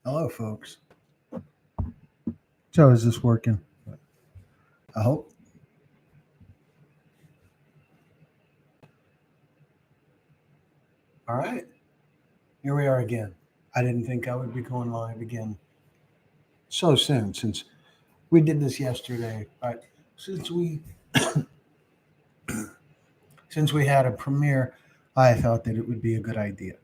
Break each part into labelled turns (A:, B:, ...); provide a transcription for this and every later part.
A: Hello, folks. So, is this working? I hope. All right. Here we are again. I didn't think I would be going live again so soon since we did this yesterday. But since we since we had a premiere, I thought that it would be a good idea.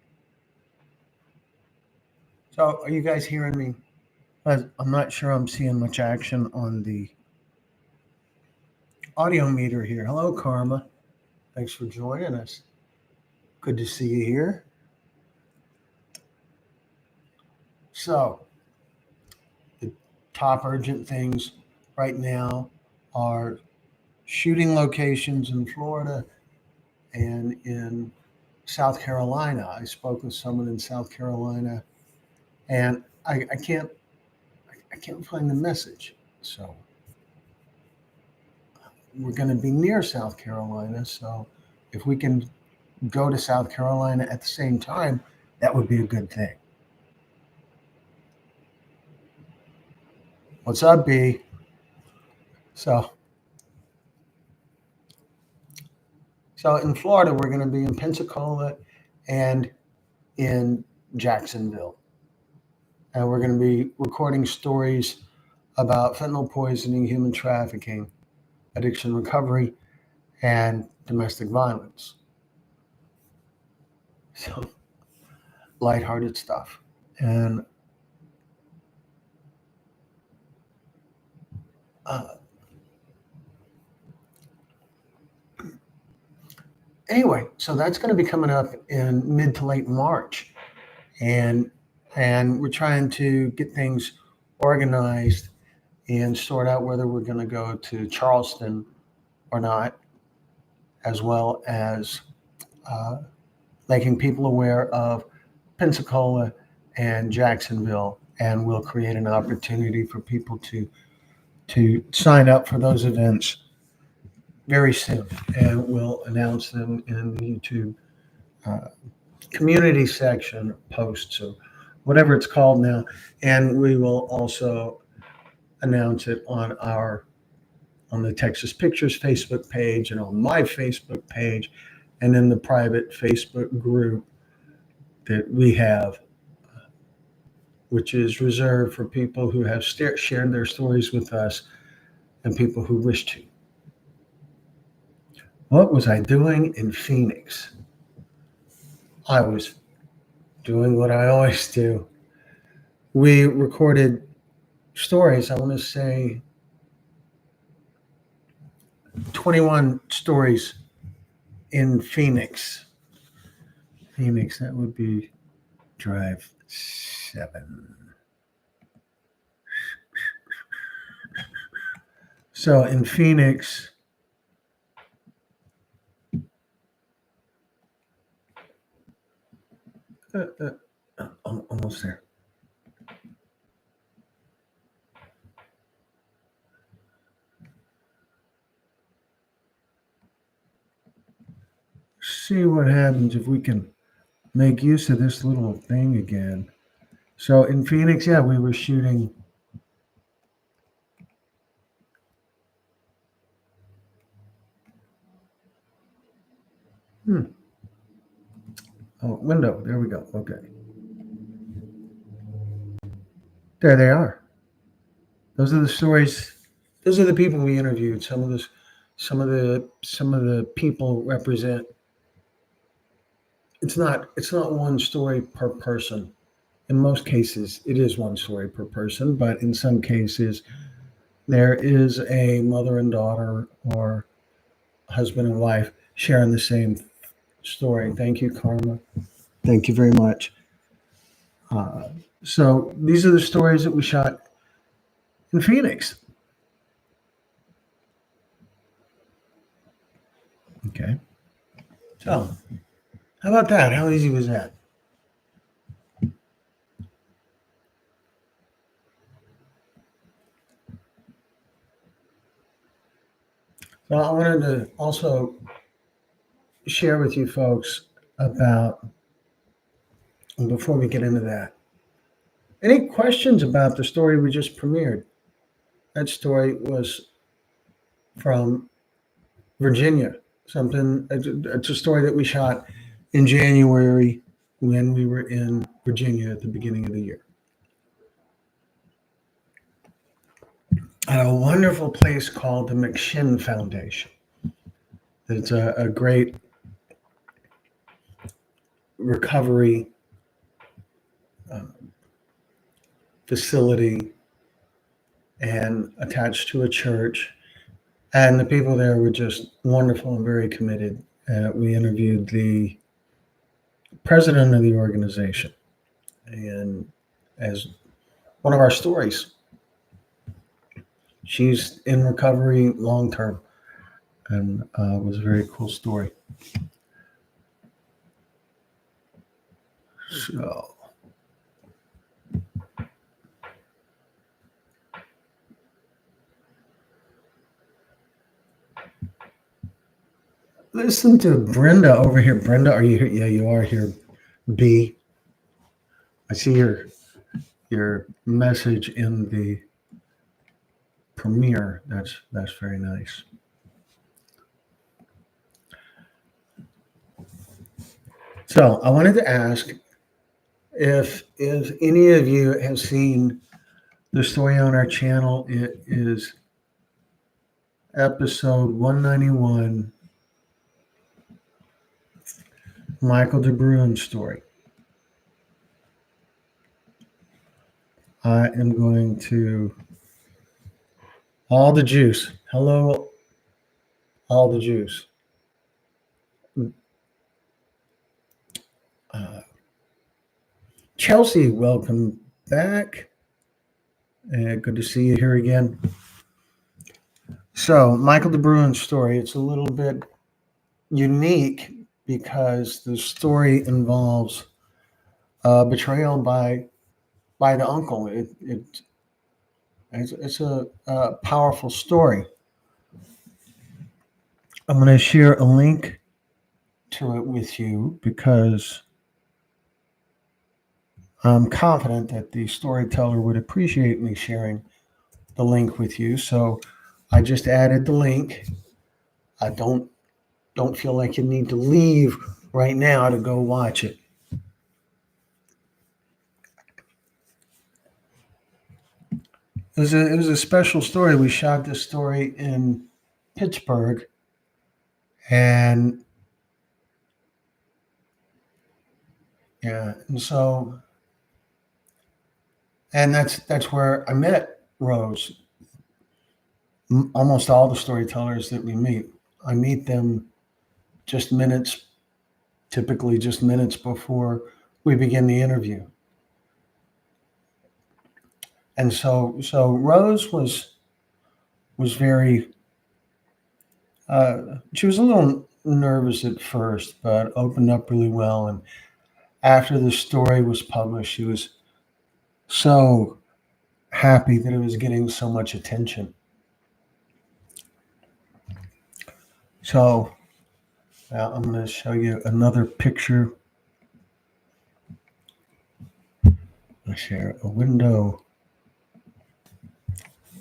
A: So, are you guys hearing me? I'm not sure I'm seeing much action on the audio meter here. Hello, Karma. Thanks for joining us. Good to see you here. So, the top urgent things right now are shooting locations in Florida and in South Carolina. I spoke with someone in South Carolina, and I can't find the message. So we're going to be near South Carolina. So if we can go to South Carolina at the same time, that would be a good thing. What's up, B? So in Florida, we're going to be in Pensacola and in Jacksonville. And we're going to be recording stories about fentanyl poisoning, human trafficking, addiction recovery, and domestic violence. So, lighthearted stuff. And anyway, so that's going to be coming up in mid to late March, and we're trying to get things organized and sort out whether we're going to go to Charleston or not, as well as making people aware of Pensacola and Jacksonville, and we'll create an opportunity for people to sign up for those events very soon, and we'll announce them in the YouTube community section posts or whatever it's called now, and we will also announce it on the Texas Pictures Facebook page and on my Facebook page and in the private Facebook group that we have, which is reserved for people who have shared their stories with us and people who wish to. What was I doing in Phoenix? I was doing what I always do. We recorded stories, I want to say 21 stories in Phoenix. Phoenix, that would be Drive 7. So in Phoenix, I'm almost there. See what happens if we can make use of this little thing again. So in Phoenix, yeah, we were shooting. Oh, window. There we go. Okay. There they are. Those are the stories. Those are the people we interviewed. Some of the people represent. It's not one story per person. In most cases, it is one story per person, but in some cases, there is a mother and daughter or husband and wife sharing the same story. Thank you, Karma. Thank you very much. So these are the stories that we shot in Phoenix. Okay. So, how about that? How easy was that? So I wanted to also share with you folks about, and before we get into that, Any questions about the story we just premiered? That story was from Virginia. It's a story that we shot in January when we were in Virginia at the beginning of the year. At a wonderful place called the McShin Foundation. It's a great recovery uh, facility and attached to a church. And the people there were just wonderful and very committed. We interviewed the president of the organization, and as one of our stories, she's in recovery long term, and it was a very cool story. So, listen to Brenda over here. Brenda, are you here? Yeah, you are here. B, I see your message in the premiere. That's very nice. So I wanted to ask if any of you have seen the story on our channel. It is episode 191, Michael DeBruyn's story. I am going to all the juice. Hello, all the juice. Chelsea, welcome back. Good to see you here again. So, Michael DeBruyn's story, it's a little bit unique because the story involves betrayal by the uncle. It's a powerful story. I'm going to share a link to it with you because I'm confident that the storyteller would appreciate me sharing the link with you. So I just added the link. I don't feel like you need to leave right now to go watch it. It was a special story. We shot this story in Pittsburgh, and yeah, and that's where I met Rose. Almost all the storytellers that we meet, I meet them typically just minutes before we begin the interview. And so Rose was very, she was a little nervous at first, but opened up really well. And after the story was published, she was so happy that it was getting so much attention. So I'm going to show you another picture. I'll share a window.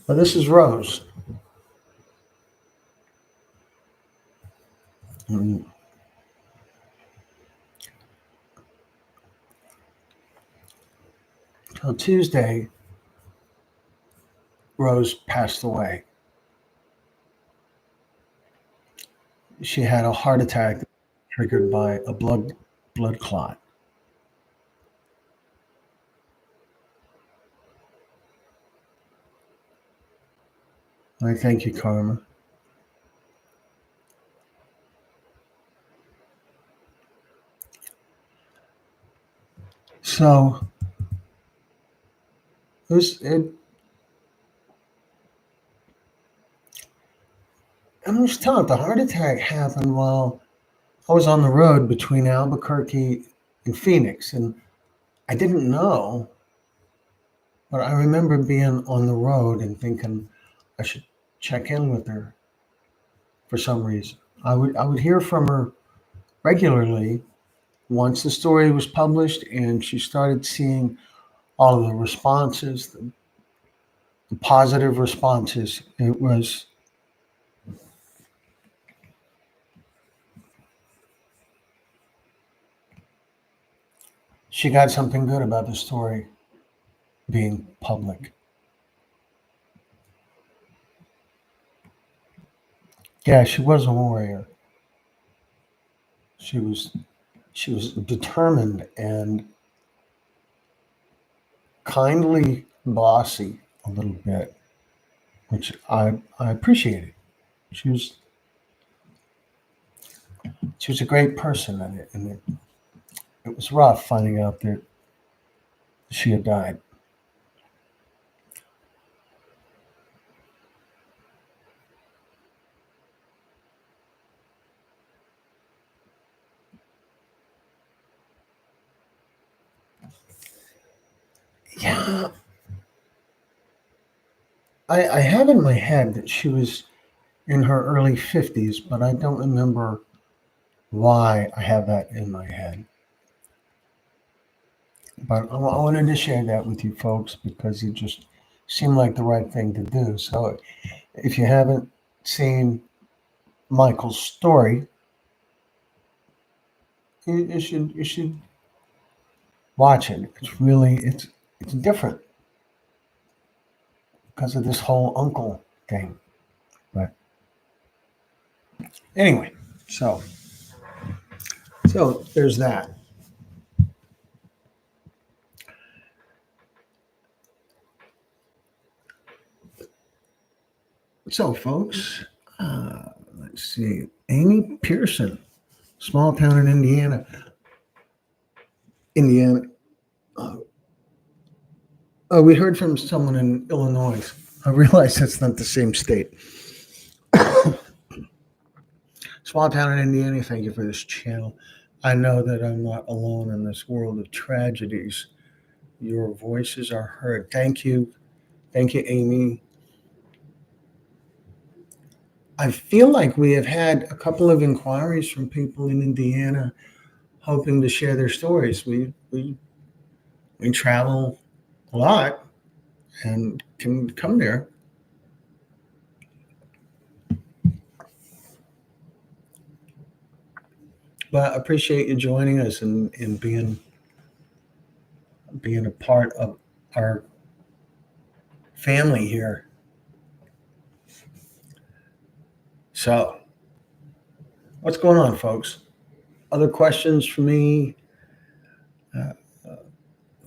A: Well, this is Rose. Till Tuesday, Rose passed away. She had a heart attack triggered by a blood clot. I thank you, Karma. So I'm just telling you, the heart attack happened while I was on the road between Albuquerque and Phoenix, and I didn't know, but I remember being on the road and thinking I should check in with her for some reason. I would hear from her regularly once the story was published and she started seeing all of the responses, the positive responses. It was, she got something good about the story being public. Yeah, she was a warrior. She was she was determined and kindly bossy a little bit, which I appreciated. She was she was a great person, it was rough finding out that she had died. Yeah, I have in my head that she was in her early 50s, but I don't remember why I have that in my head. But I wanted to share that with you folks because it just seemed like the right thing to do. So if you haven't seen Michael's story, you should watch it. It's different because of this whole uncle thing. But anyway, so so there's that. So folks, let's see. Amy Pearson, small town in Indiana. Indiana. Uh, oh, we heard from someone in Illinois. I realize that's not the same state. Small town in Indiana, thank you for this channel. I know that I'm not alone in this world of tragedies. Your voices are heard. Thank you. Thank you, Amy. I feel like we have had a couple of inquiries from people in Indiana hoping to share their stories. We travel a lot and can come there. But I appreciate you joining us and being a part of our family here. So, what's going on, folks? Other questions for me? Uh,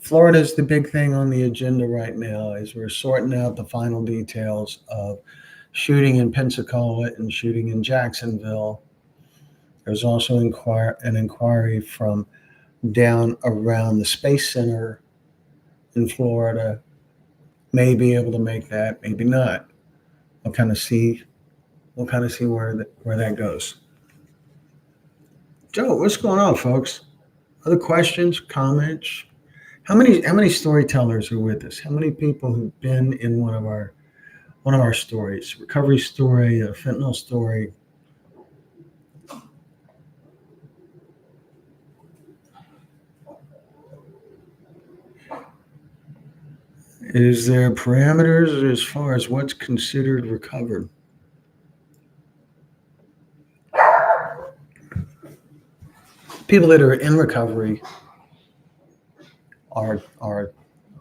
A: Florida's the big thing on the agenda right now as we're sorting out the final details of shooting in Pensacola and shooting in Jacksonville. There's also an inquiry from down around the Space Center in Florida. May be able to make that, maybe not. We'll kind of see. We'll kind of see where that goes. Joe, what's going on, folks? Other questions, comments? How many storytellers are with us? How many people who've been in one of our stories? Recovery story, a fentanyl story. Is there parameters as far as what's considered recovered? People that are in recovery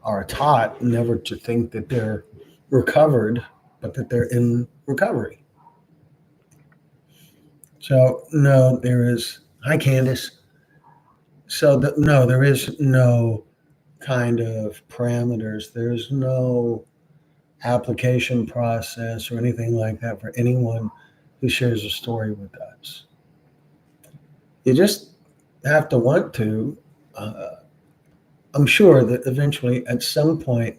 A: are taught never to think that they're recovered, but that they're in recovery. So no, there is. Hi, Candace. So no, there is no kind of parameters. There's no application process or anything like that for anyone who shares a story with us. You just have to want to. Uh, I'm sure that eventually, at some point,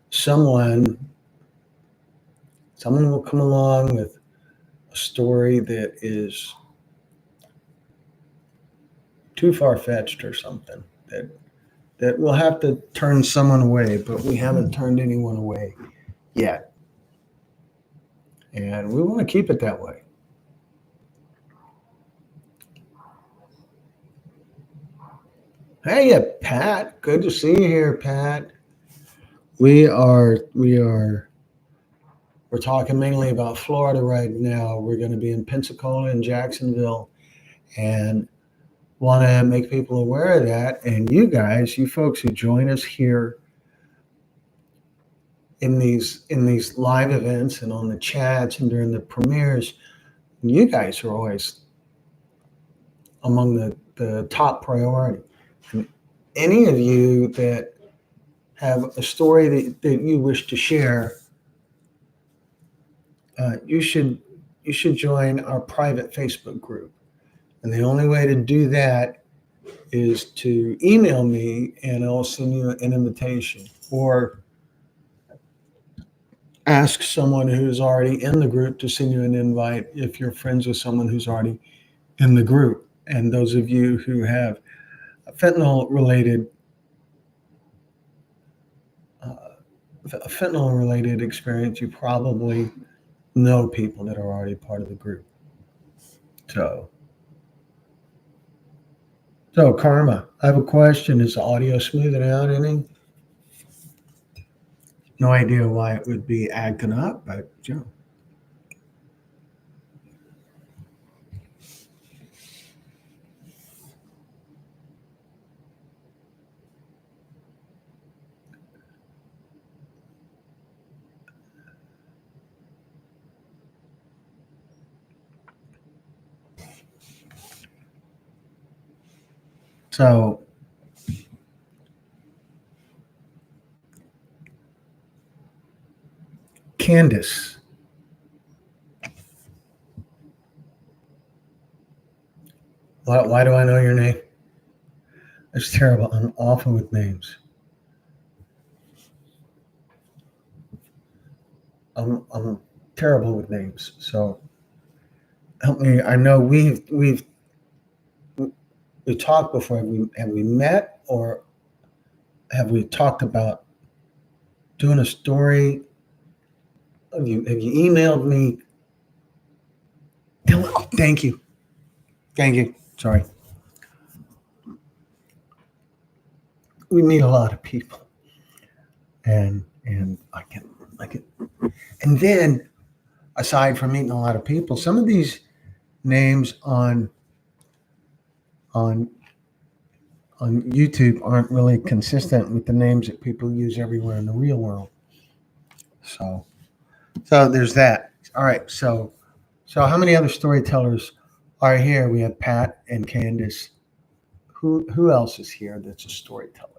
A: someone someone will come along with a story that is too far fetched or something that will have to turn someone away, but we haven't turned anyone away yet. And we want to keep it that way. Hey, Pat. Good to see you here, Pat. we're talking mainly about Florida right now. We're going to be in Pensacola and Jacksonville, and want to make people aware of that. And you guys, you folks who join us here in these live events and on the chats and during the premieres, you guys are always among the top priority. And any of you that have a story that you wish to share, you should join our private Facebook group. And the only way to do that is to email me, and I'll send you an invitation, or ask someone who's already in the group to send you an invite if you're friends with someone who's already in the group. And those of you who have a fentanyl related experience, you probably know people that are already part of the group. So Karma, I have a question. Is the audio smoothing out any? No idea why it would be acting up, but you know. So Candace, why do I know your name? It's terrible. I'm awful with names. I'm terrible with names. So help me. I know we talked before. Have we met, or have we talked about doing a story? Have you emailed me? Thank you. Thank you. Sorry. We meet a lot of people, and I can, and then aside from meeting a lot of people, some of these names on on YouTube aren't really consistent with the names that people use everywhere in the real world. So there's that. All right. So how many other storytellers are here? We have Pat and Candace. Who else is here that's a storyteller?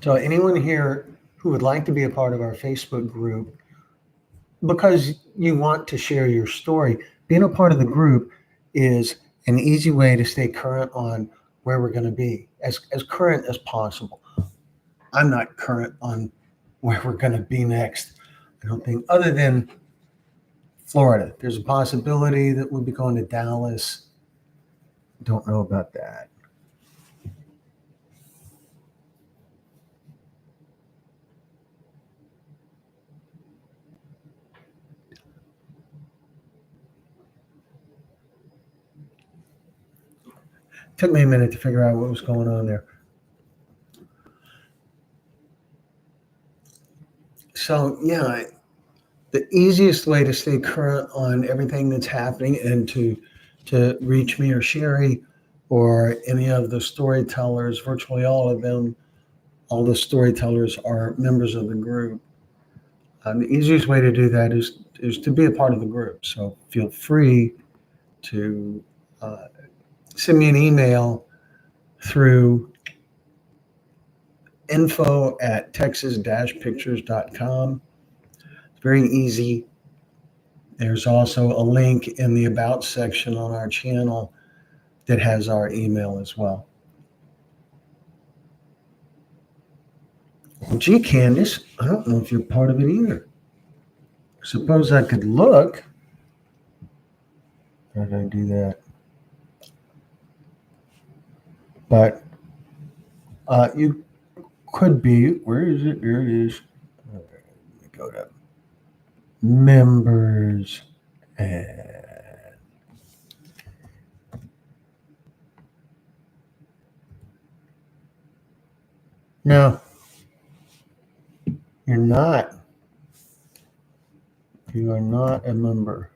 A: So anyone here who would like to be a part of our Facebook group because you want to share your story, being a part of the group is an easy way to stay current on where we're going to be, as current as possible. I'm not current on where we're going to be next. I don't think, other than Florida. There's a possibility that we'll be going to Dallas. Don't know about that. Took me a minute to figure out what was going on there. So yeah, the easiest way to stay current on everything that's happening and to reach me or Sherry or any of the storytellers, virtually all of them, all the storytellers are members of the group. The easiest way to do that is to be a part of the group. So feel free to uh, send me an email through info@texas-pictures.com. It's very easy. There's also a link in the About section on our channel that has our email as well. Well, gee, Candace, I don't know if you're part of it either. Suppose I could look. How did I do that? But you could be, where is it? There it is. Let me go to members. And no, you're not. You are not a member.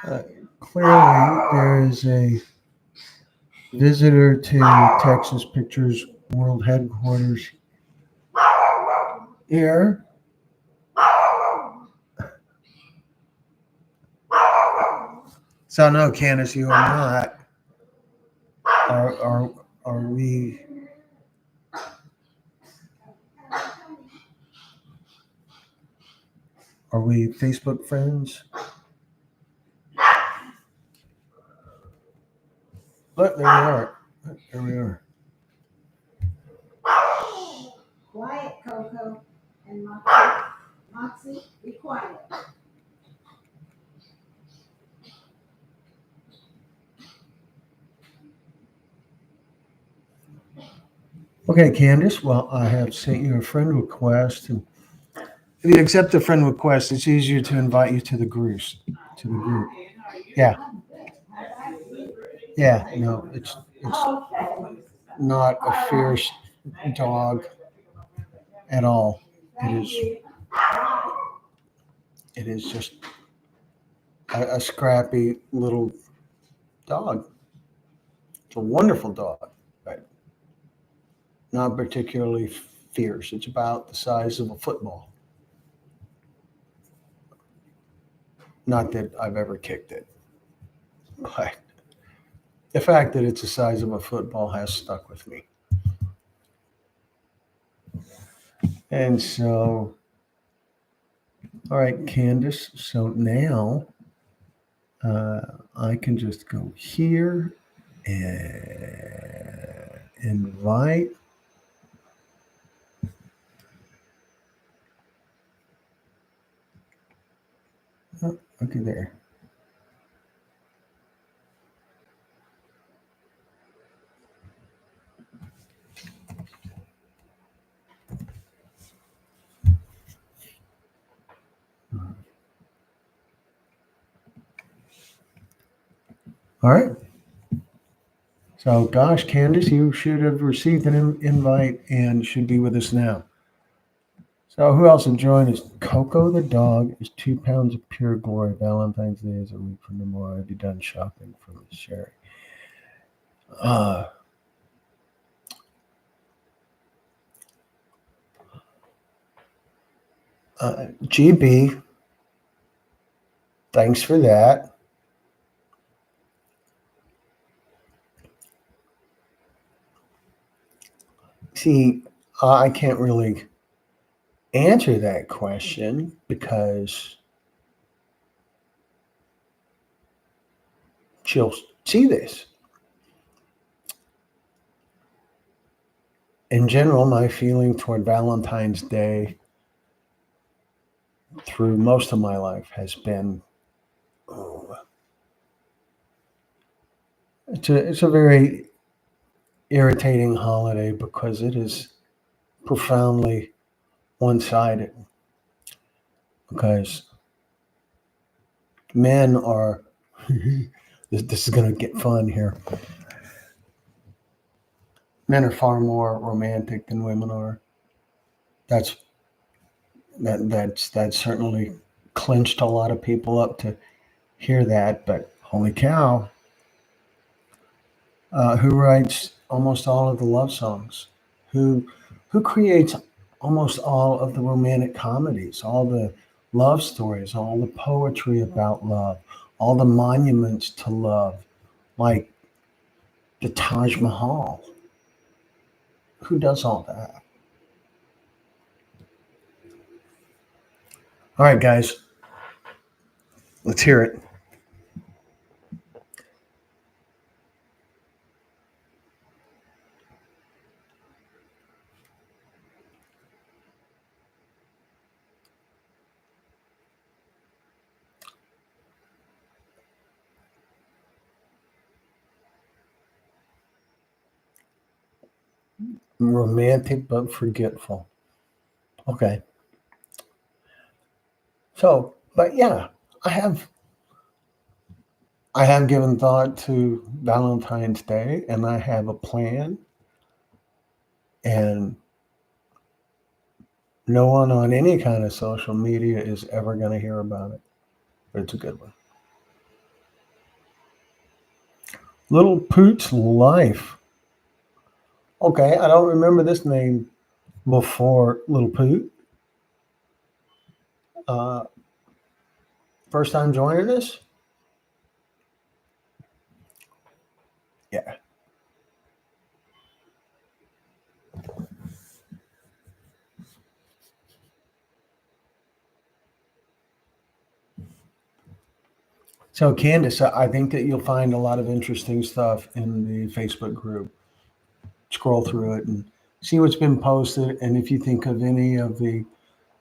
A: Uh, Clearly, there is a visitor to Texas Pictures World Headquarters here. So no, Candace, you are not. Are we? Are we Facebook friends? Look, there we are. There we are.
B: Quiet, Coco and Moxie. Moxie, be quiet.
A: Okay, Candace. Well, I have sent you a friend request, and if you accept the friend request, it's easier to invite you to the groups. To the group. Yeah, yeah. No, it's not a fierce dog at all. It is just a scrappy little dog. It's a wonderful dog, but not particularly fierce. It's about the size of a football. Not that I've ever kicked it, but the fact that it's the size of a football has stuck with me. And so, all right, Candace. So now I can just go here and invite. Oh, okay, there. All right. So, gosh, Candace, you should have received an invite and should be with us now. So, who else will join us? Coco the dog is 2 pounds of pure glory. Valentine's Day is a week from tomorrow. I'll be done shopping for Miss Sherry. Uh, GB, thanks for that. See, I can't really answer that question because she'll see this. In general, my feeling toward Valentine's Day through most of my life has been, oh, it's a very irritating holiday because it is profoundly one-sided. Because men are, this is going to get fun here. Men are far more romantic than women are. That's that's certainly clinched a lot of people up to hear that. But holy cow, who writes almost all of the love songs? Who who creates almost all of the romantic comedies, all the love stories, all the poetry about love, all the monuments to love, like the Taj Mahal? Who does all that? All right, guys, let's hear it. Romantic but forgetful. Okay. So, but yeah, I have given thought to Valentine's Day, and I have a plan, and no one on any kind of social media is ever going to hear about it. But it's a good one. Little Poot's Life. Okay, I don't remember this name before Little Poot. Uh, First time joining us? Yeah. So, Candace, I think that you'll find a lot of interesting stuff in the Facebook group. Scroll through it and see what's been posted. And if you think of any of the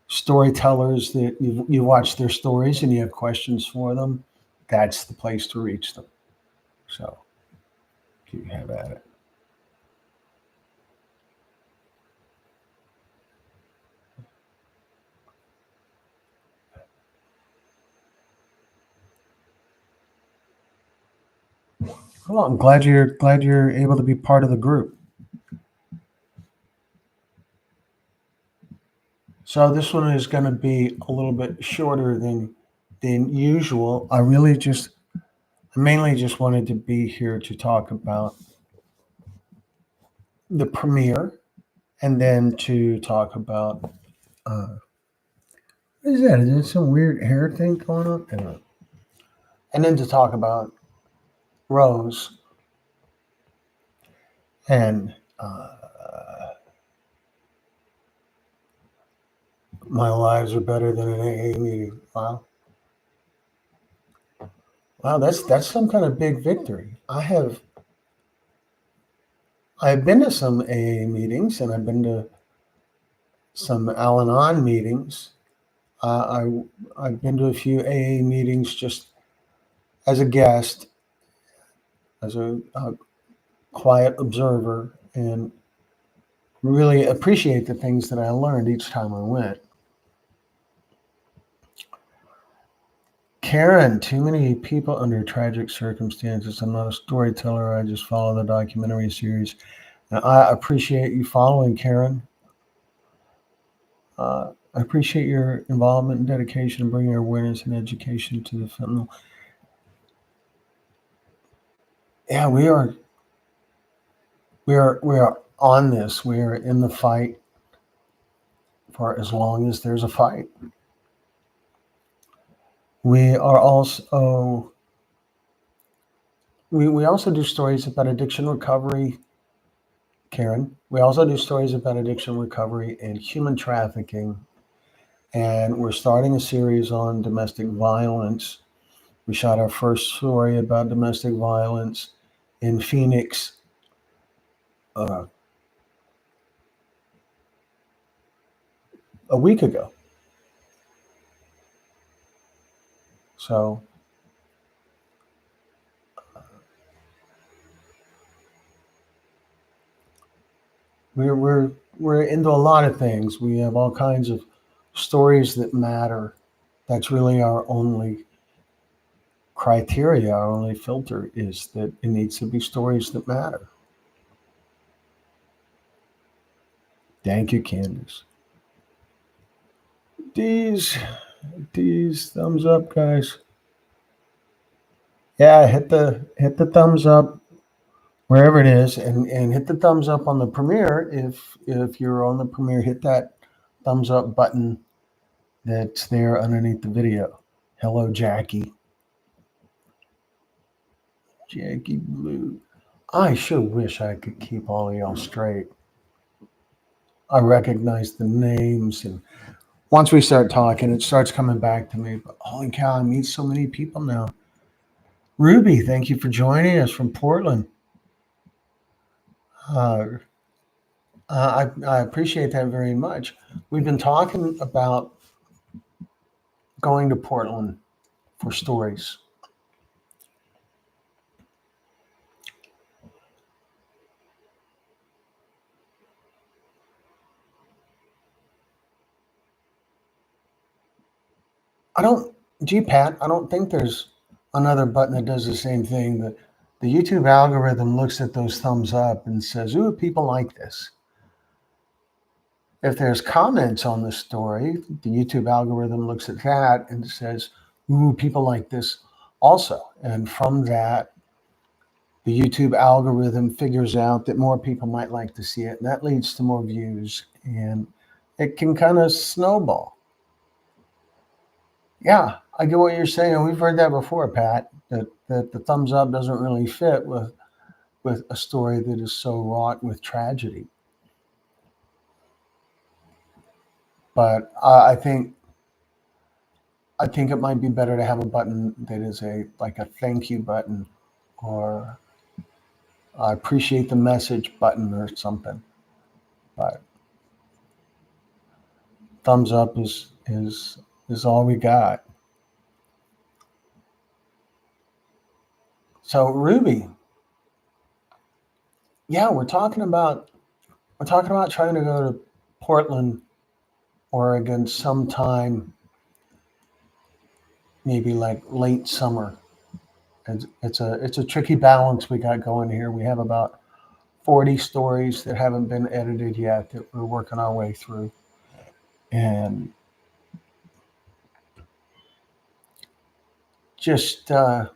A: storytellers that you watch their stories and you have questions for them, that's the place to reach them. So, you have at it. Well, I'm glad you're able to be part of the group. So this one is going to be a little bit shorter than usual. I mainly just wanted to be here to talk about the premiere, and then to talk about what is that? Is there some weird hair thing going on? I don't know. And then to talk about Rose and my lives are better than an AA meeting. Wow, wow, that's some kind of big victory. I've been to some AA meetings, and I've been to some Al-Anon meetings. I've been to a few AA meetings just as a guest, as a quiet observer, and really appreciate the things that I learned each time I went. Karen, too many people under tragic circumstances. I'm not a storyteller. I just follow the documentary series. And I appreciate you following, Karen. I appreciate your involvement and dedication in bringing awareness and education to the fentanyl. Yeah, we are on this. We are in the fight for as long as there's a fight. We are also we also do stories about addiction recovery, Karen. We also do stories about addiction recovery and human trafficking. And we're starting a series on domestic violence. We shot our first story about domestic violence in Phoenix uh, a week ago. So we're into a lot of things. We have all kinds of stories that matter. That's really our only criteria, our only filter is that it needs to be stories that matter. Thank you, Candace. These thumbs up, guys. Yeah, hit the thumbs up wherever it is, and hit the thumbs up on the premiere. If you're on the premiere, hit that thumbs up button that's there underneath the video. Hello, Jackie. Jackie Blue. I sure wish I could keep all of y'all straight. I recognize the names, and once we start talking, it starts coming back to me. But holy cow, I meet so many people now. Ruby, thank you for joining us from Portland. Uh, I appreciate that very much. We've been talking about going to Portland for stories. I don't, Pat, I don't think there's another button that does the same thing. The YouTube algorithm looks at those thumbs up and says, ooh, people like this. If there's comments on the story, the YouTube algorithm looks at that and says, ooh, people like this also. And from that, the YouTube algorithm figures out that more people might like to see it. And that leads to more views. And it can kind of snowball. Yeah, I get what you're saying. We've heard that before, Pat, that the thumbs up doesn't really fit with a story that is so wrought with tragedy. But I think it might be better to have a button that is like a thank you button or I appreciate the message button or something. But thumbs up is all we got. So Ruby, yeah, we're talking about trying to go to Portland, Oregon sometime, maybe like late summer. It's a tricky balance we got going here. We have about 40 stories that haven't been edited yet that we're working our way through, and just trying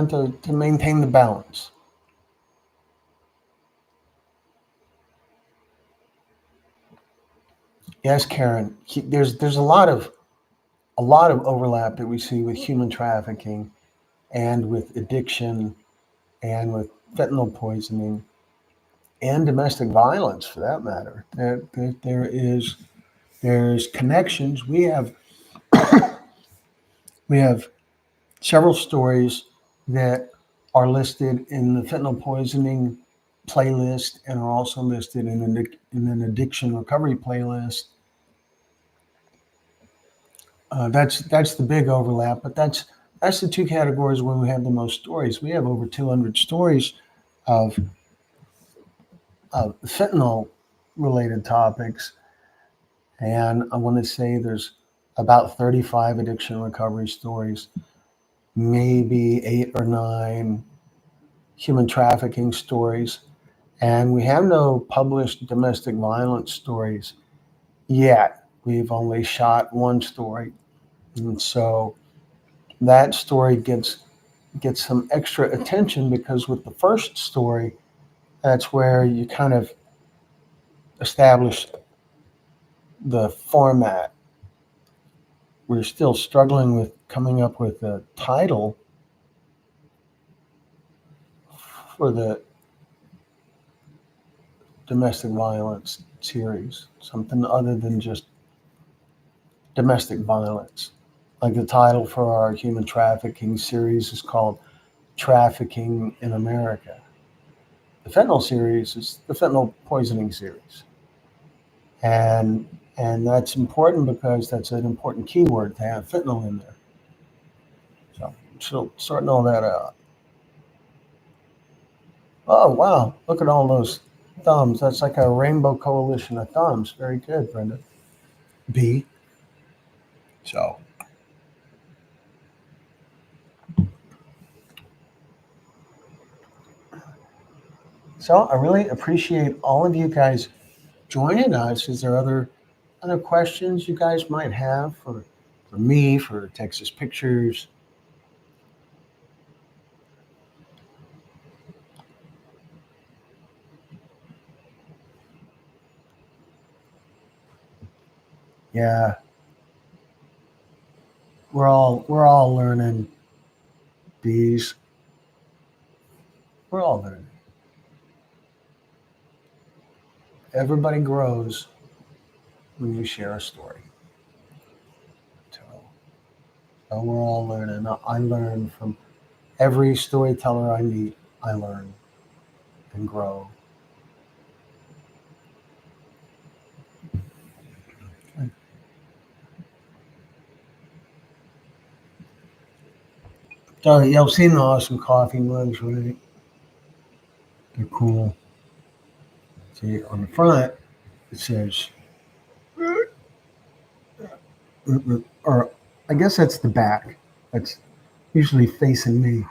A: to maintain the balance. Yes, Karen. There's a lot of overlap that we see with human trafficking and with addiction and with fentanyl poisoning and domestic violence for that matter. There's connections. We have several stories that are listed in the fentanyl poisoning playlist and are also listed in an addiction recovery playlist. That's the big overlap, but that's the two categories where we have the most stories. We have over 200 stories of fentanyl related topics, and I want to say there's about 35 addiction recovery stories, maybe 8 or 9 human trafficking stories, and we have no published domestic violence stories yet. We've only shot one story, and so that story gets some extra attention because with the first story, that's where you kind of establish the format. We're still struggling with coming up with a title for the domestic violence series, something other than just domestic violence. Like the title for our human trafficking series is called Trafficking in America. The fentanyl series is the fentanyl poisoning series. And that's important because that's an important keyword to have fentanyl in there. So still sorting all that out. Oh wow, look at all those thumbs. That's like a rainbow coalition of thumbs. Very good, Brenda. B. So I really appreciate all of you guys joining us. Is there other questions you guys might have for me, for Texas Pictures? Yeah, we're all learning these. We're all learning. Everybody grows when you share a story. So, we're all learning. I learn from every storyteller I meet. I learn and grow. So y'all seen the awesome coffee mugs, right? They're cool. See, on the front, it says, or I guess that's the back. That's usually facing me.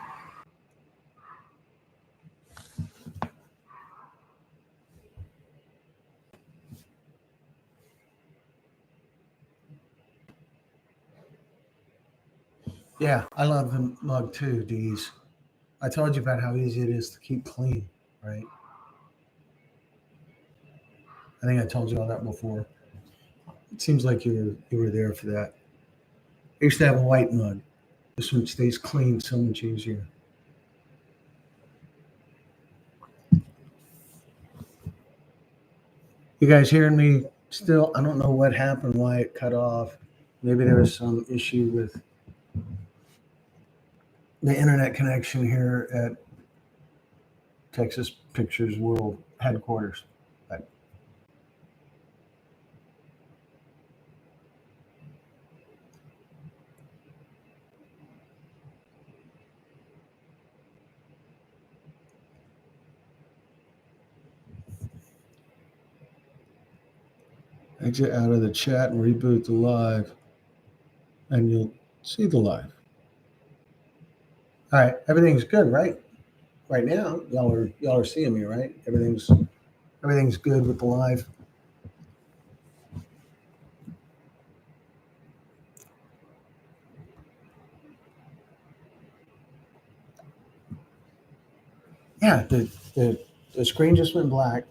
A: Yeah, I love the mug too, Deez. I told you about how easy it is to keep clean, right? I think I told you all that before. It seems like you were there for that. I used to have a white mug. This one stays clean so much easier. You guys hearing me still? I don't know what happened, why it cut off. Maybe there was some issue with the internet connection here at Texas Pictures World headquarters. But exit out of the chat and reboot the live, and you'll see the live. All right, everything's good, right? Right now, y'all are seeing me, right? Everything's good with the live. Yeah, the screen just went black,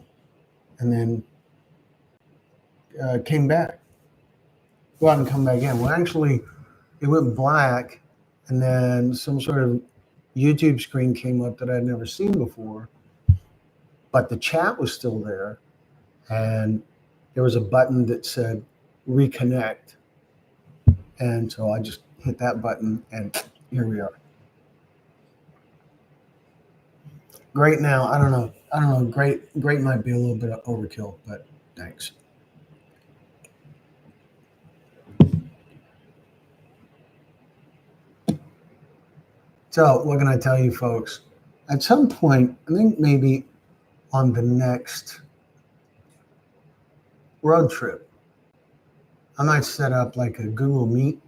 A: and then came back. Go out and come back in. Well, actually, it went black, and then some sort of YouTube screen came up that I'd never seen before, but the chat was still there, and there was a button that said reconnect, and so I just hit that button, and here we are. Great now. I don't know. Great might be a little bit of overkill, but thanks. So what can I tell you, folks? At some point, I think maybe on the next road trip, I might set up like a Google Meet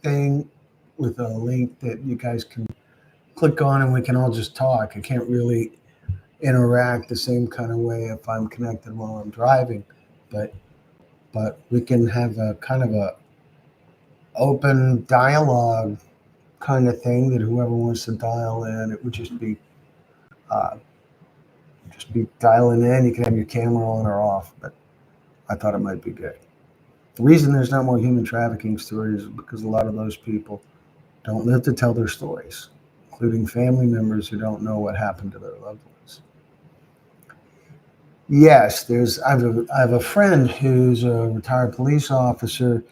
A: thing with a link that you guys can click on and we can all just talk. I can't really interact the same kind of way if I'm connected while I'm driving, but we can have a kind of a open dialogue kind of thing that whoever wants to dial in, it would uh, just be dialing in. You can have your camera on or off, but I thought it might be good. The reason there's not more human trafficking stories is because a lot of those people don't live to tell their stories, including family members who don't know what happened to their loved ones. Yes, I have a friend who's a retired police officer,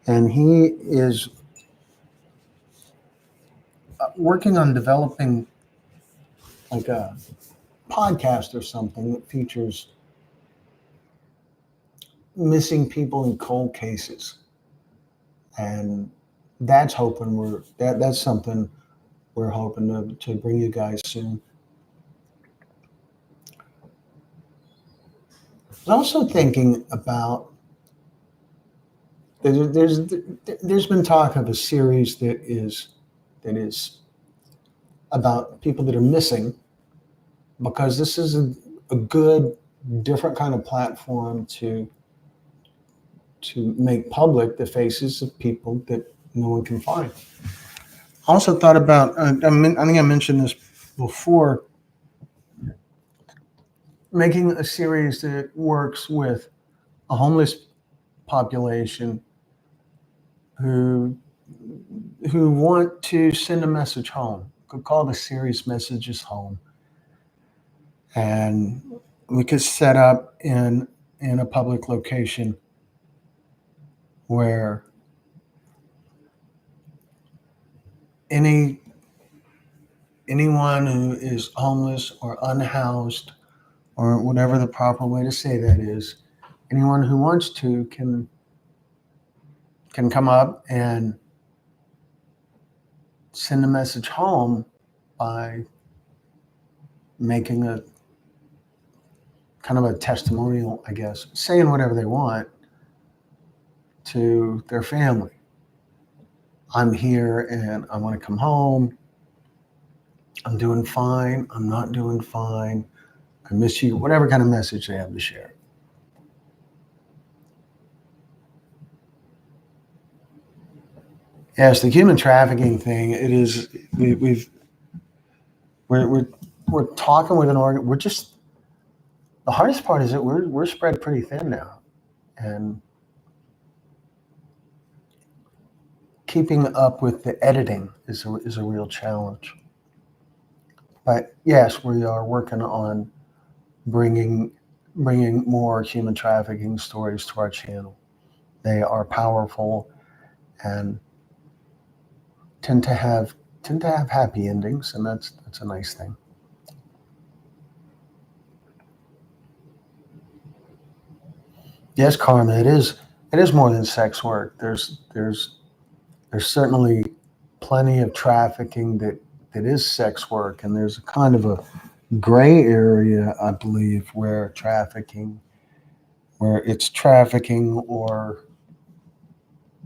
A: and he is working on developing like a podcast or something that features missing people in cold cases, and that's something we're hoping to bring you guys soon. I was also thinking about there's been talk of a series that is about people that are missing, because this is a good different kind of platform to make public the faces of people that no one can find. I also thought about I think I mentioned this before, making a series that works with a homeless population who want to send a message home. Could call the series Messages Home, and we could set up in a public location where anyone who is homeless or unhoused, or whatever the proper way to say that is, anyone who wants to can come up and send a message home by making a kind of a testimonial, I guess, saying whatever they want, to their family. I'm here and I want to come home. I'm doing fine. I'm not doing fine. I miss you. Whatever kind of message they have to share. Yes, the human trafficking thing. It is. We're we're talking with an organ. We're just the hardest part is that we're spread pretty thin now, and keeping up with the editing is a real challenge. But yes, we are working on bringing bringing more human trafficking stories to our channel. They are powerful and tend to have happy endings, and that's a nice thing. Yes, Karma, it is more than sex work. There's certainly plenty of trafficking that is sex work, and there's a kind of a gray area, I believe, where it's trafficking or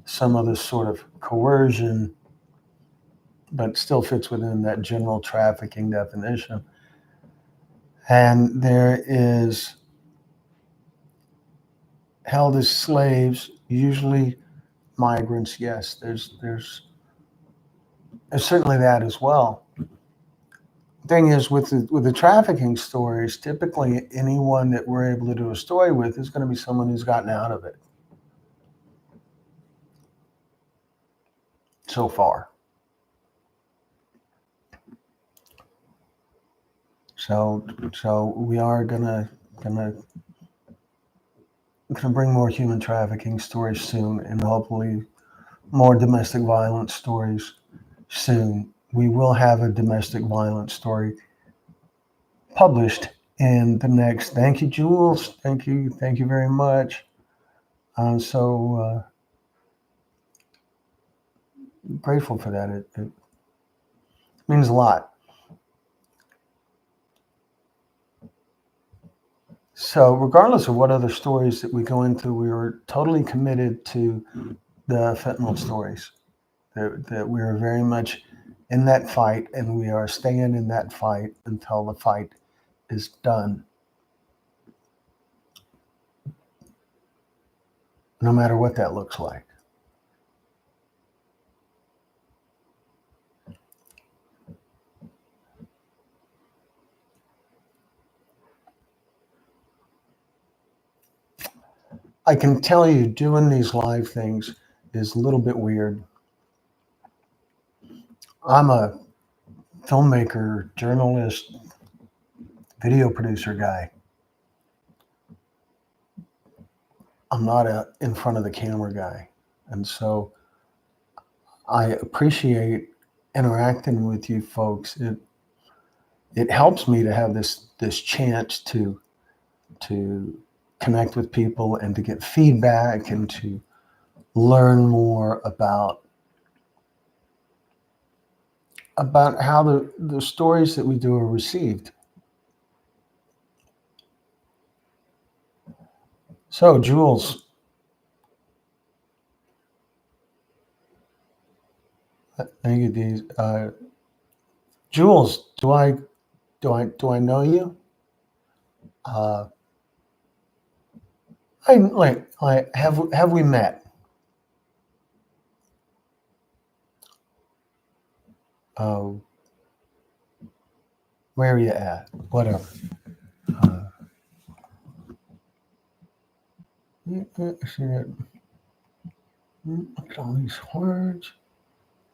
A: some other sort of coercion, but still fits within that general trafficking definition. And there is held as slaves, usually migrants. Yes, there's certainly that as well. Thing is, with the trafficking stories, typically anyone that we're able to do a story with is going to be someone who's gotten out of it so far. So we are gonna bring more human trafficking stories soon, and hopefully more domestic violence stories soon. We will have a domestic violence story published in the next. Thank you, Jules. Thank you very much. So grateful for that. It means a lot. So regardless of what other stories that we go into, we are totally committed to the fentanyl stories. That we are very much in that fight, and we are staying in that fight until the fight is done, no matter what that looks like. I can tell you, doing these live things is a little bit weird. I'm a filmmaker, journalist, video producer guy. I'm not a in front of the camera guy. And so I appreciate interacting with you folks. It helps me to have this chance to connect with people and to get feedback and to learn more about how the stories that we do are received. So, Jules, thank you, Dee. Jules, do I know you? Uh, have we met? Uh, where are you at? Whatever. Uh, see that? Look at all these words.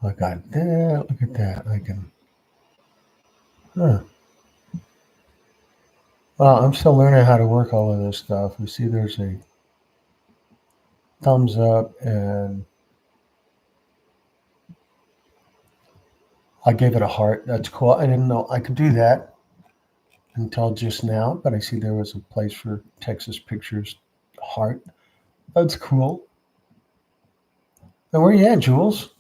A: Look at that. Look at that. I can. Huh. Well, I'm still learning how to work all of this stuff. You see, there's a thumbs up, and I gave it a heart. That's cool. I didn't know I could do that until just now, but I see there was a place for Texas Pictures heart. That's cool. And where you at, Jules?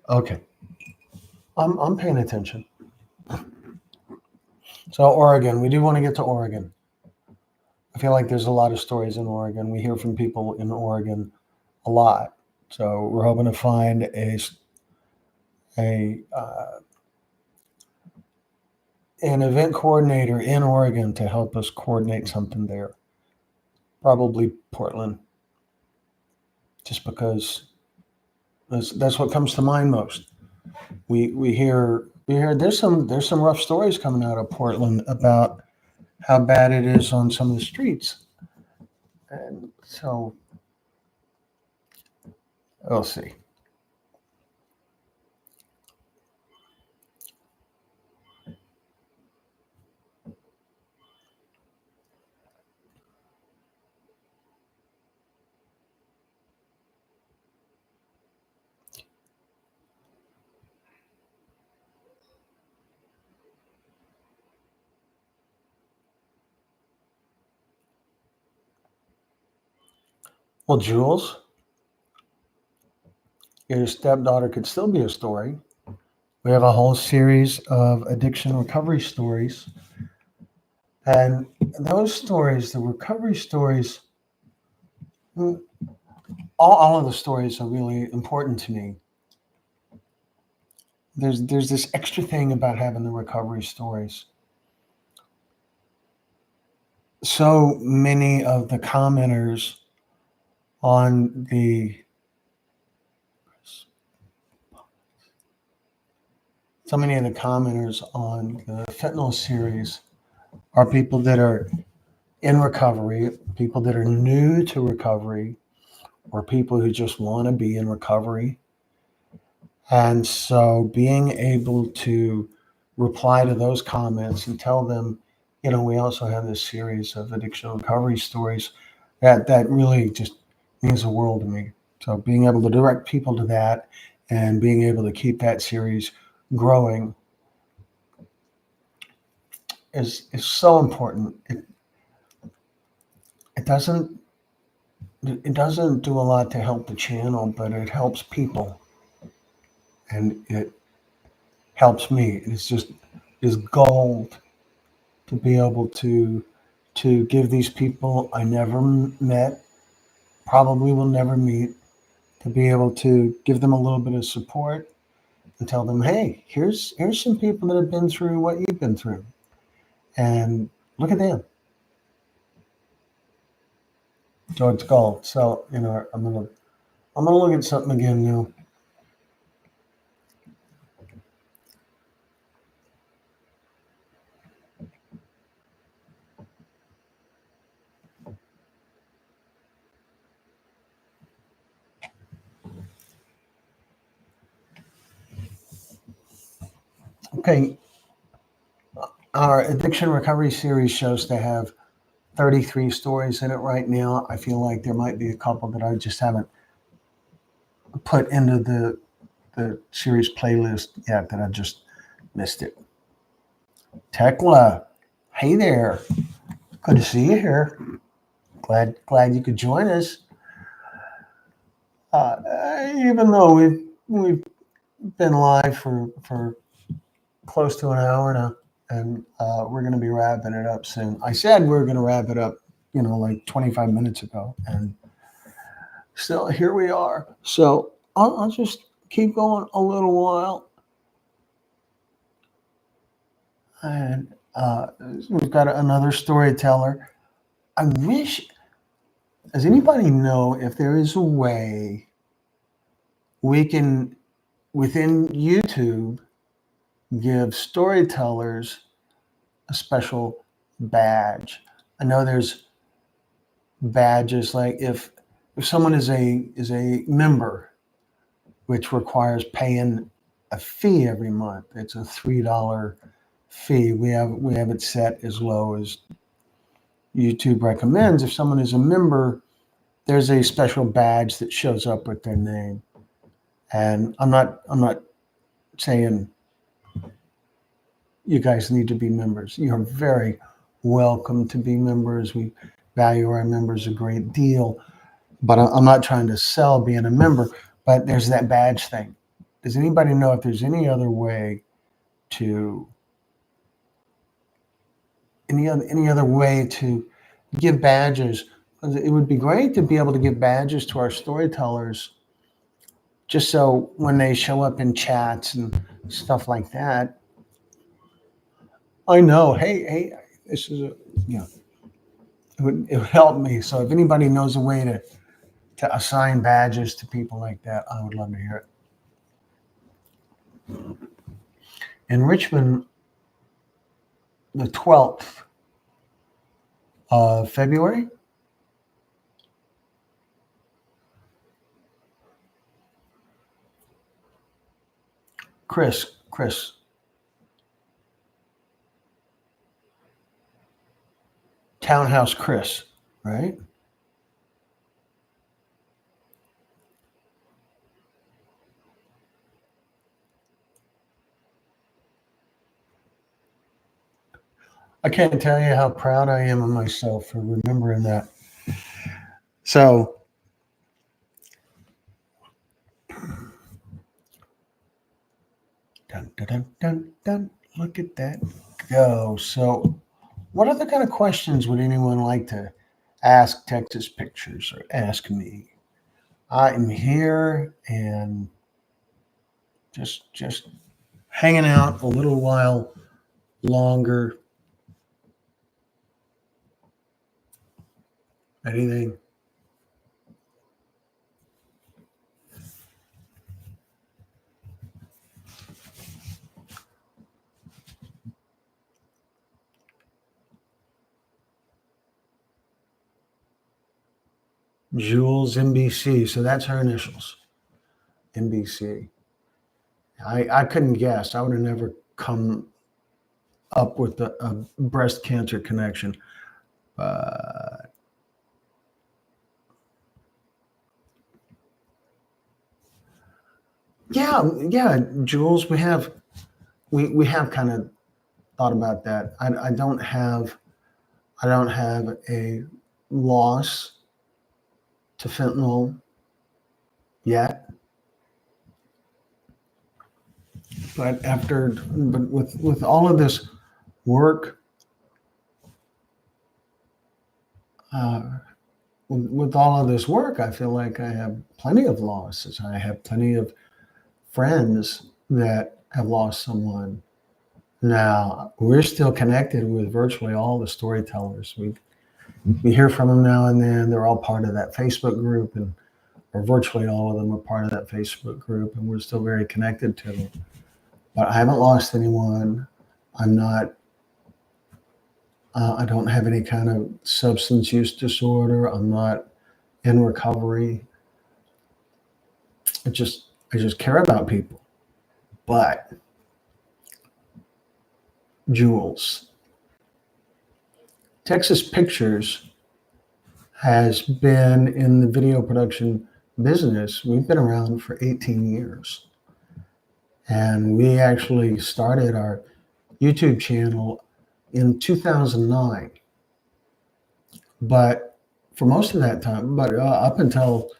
A: Okay. I'm paying attention. So Oregon, we do want to get to Oregon. I feel like there's a lot of stories in Oregon. We hear from people in Oregon a lot. So we're hoping to find a an event coordinator in Oregon to help us coordinate something there. Probably Portland, just because that's what comes to mind most. We hear there's some rough stories coming out of Portland about how bad it is on some of the streets, and so we'll see. Well, Jules, your stepdaughter could still be a story. We have a whole series of addiction recovery stories, and those stories, the recovery stories, mm, all of the stories are really important to me. There's this extra thing about having the recovery stories. So many of the commenters on the so many of the commenters on the fentanyl series are people that are in recovery, people that are new to recovery, or people who just want to be in recovery. And so being able to reply to those comments and tell them, we also have this series of addiction recovery stories that really just means the world to me. So being able to direct people to that and being able to keep that series growing is so important. It doesn't it doesn't do a lot to help the channel, but it helps people, and it helps me. It's just is gold to be able to give these people I never met, probably will never meet, to be able to give them a little bit of support and tell them, hey, here's some people that have been through what you've been through, and look at them. So it's gold. So I'm gonna look at something again now. Okay, our addiction recovery series shows to have 33 stories in it right now. I feel like there might be a couple that I just haven't put into the series playlist yet that I just missed it. Tekla, hey there. Good to see you here. Glad you could join us. Even though we've been live for close to an hour now, and we're going to be wrapping it up soon. I said we were going to wrap it up, like 25 minutes ago, and still here we are. So I'll just keep going a little while, and we've got another storyteller. I wish. Does anybody know if there is a way we can, within YouTube, give storytellers a special badge? I know there's badges like if someone is a member, which requires paying a fee every month. It's a $3 fee. We have it set as low as YouTube recommends. If someone is a member, there's a special badge that shows up with their name. And I'm not saying you guys need to be members. You're very welcome to be members. We value our members a great deal. But I'm not trying to sell being a member, but there's that badge thing. does anybody know if there's any other way to any other way to give badges? It would be great to be able to give badges to our storytellers, just so when they show up in chats and stuff like that, I know, hey, this is it would help me. So if anybody knows a way to assign badges to people like that, I would love to hear it. In Richmond, the 12th of February, Chris, Townhouse Chris, right? I can't tell you how proud I am of myself for remembering that. So, dun, dun, dun, dun, dun, look at that go. So, what other kind of questions would anyone like to ask Texas Pictures or ask me? I am here and just hanging out a little while longer. Anything? Jules NBC. So that's her initials. NBC. I couldn't guess. I would have never come up with a breast cancer connection. Yeah, Jules, we have kind of thought about that. I don't have a loss to fentanyl yet, but with all of this work, with all of this work, I feel like I have plenty of losses. I have plenty of friends that have lost someone. Now we're still connected with virtually all the storytellers. We hear from them now and then. They're all part of that Facebook group, or virtually all of them are part of that Facebook group, and we're still very connected to them. But I haven't lost anyone. I'm not. I don't have any kind of substance use disorder. I'm not in recovery. I just care about people. But Jules, Texas Pictures has been in the video production business. We've been around for 18 years. And we actually started our YouTube channel in 2009. But for most of that time, up until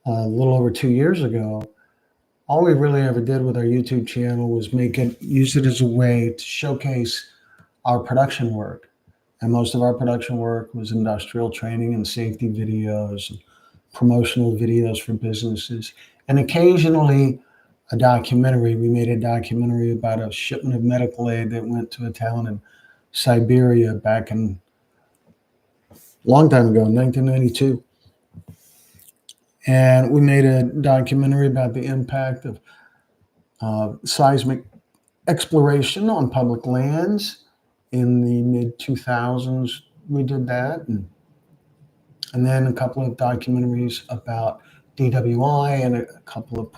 A: a little over 2 years ago, all we really ever did with our YouTube channel was use it as a way to showcase our production work. And most of our production work was industrial training and safety videos, and promotional videos for businesses, and occasionally a documentary. We made a documentary about a shipment of medical aid that went to a town in Siberia back in a long time ago, 1992. And we made a documentary about the impact of seismic exploration on public lands in the mid 2000s. We did that. And then a couple of documentaries about DWI and a couple of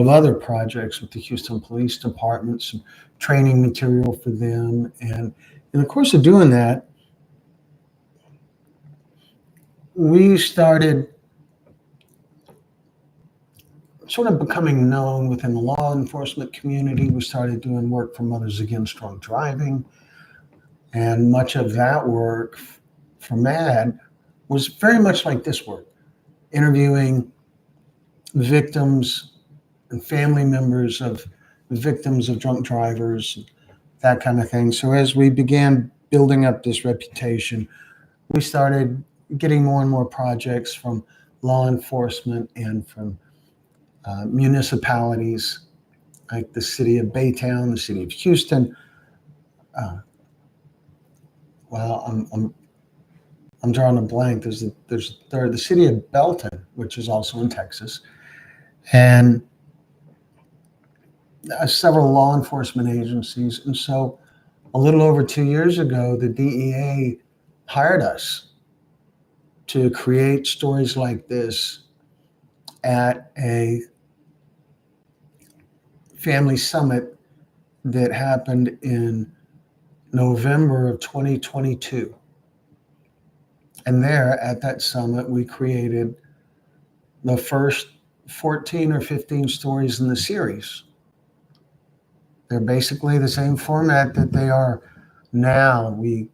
A: other projects with the Houston Police Department, some training material for them. And in the course of doing that, we started sort of becoming known within the law enforcement community. We started doing work for Mothers Against Drunk Driving. And much of that work for MAD was very much like this work, interviewing victims and family members of victims of drunk drivers, that kind of thing. So as we began building up this reputation, we started getting more and more projects from law enforcement and from municipalities like the city of Baytown, the city of Houston. Uh, well, I'm drawing a blank. There's the city of Belton, which is also in Texas, and several law enforcement agencies. And so, a little over 2 years ago, the DEA hired us to create stories like this at a family summit that happened in November of 2022. And there at that summit, we created the first 14 or 15 stories in the series. They're basically the same format that they are now. We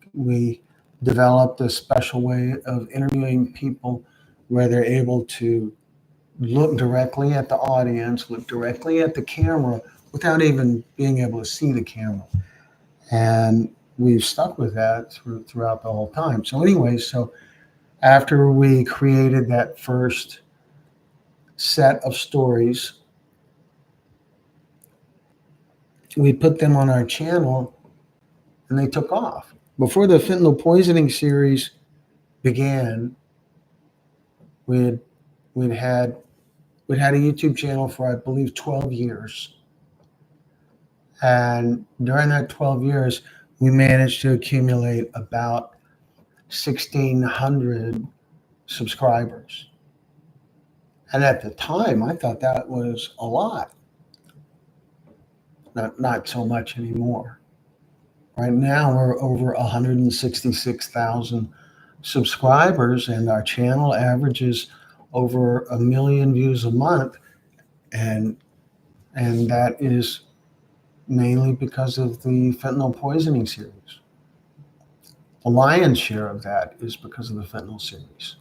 A: developed a special way of interviewing people where they're able to look directly at the audience, look directly at the camera without even being able to see the camera. And we've stuck with that throughout the whole time. So anyway, so after we created that first set of stories, we put them on our channel and they took off. Before the fentanyl poisoning series began, we'd had a YouTube channel for, I believe, 12 years. And during that 12 years, we managed to accumulate about 1,600 subscribers. And at the time, I thought that was a lot. Not so much anymore. Right now, we're over 166,000 subscribers, and our channel averages over 1 million views a month. And that is mainly because of the fentanyl poisoning series. The lion's share of that is because of the fentanyl series.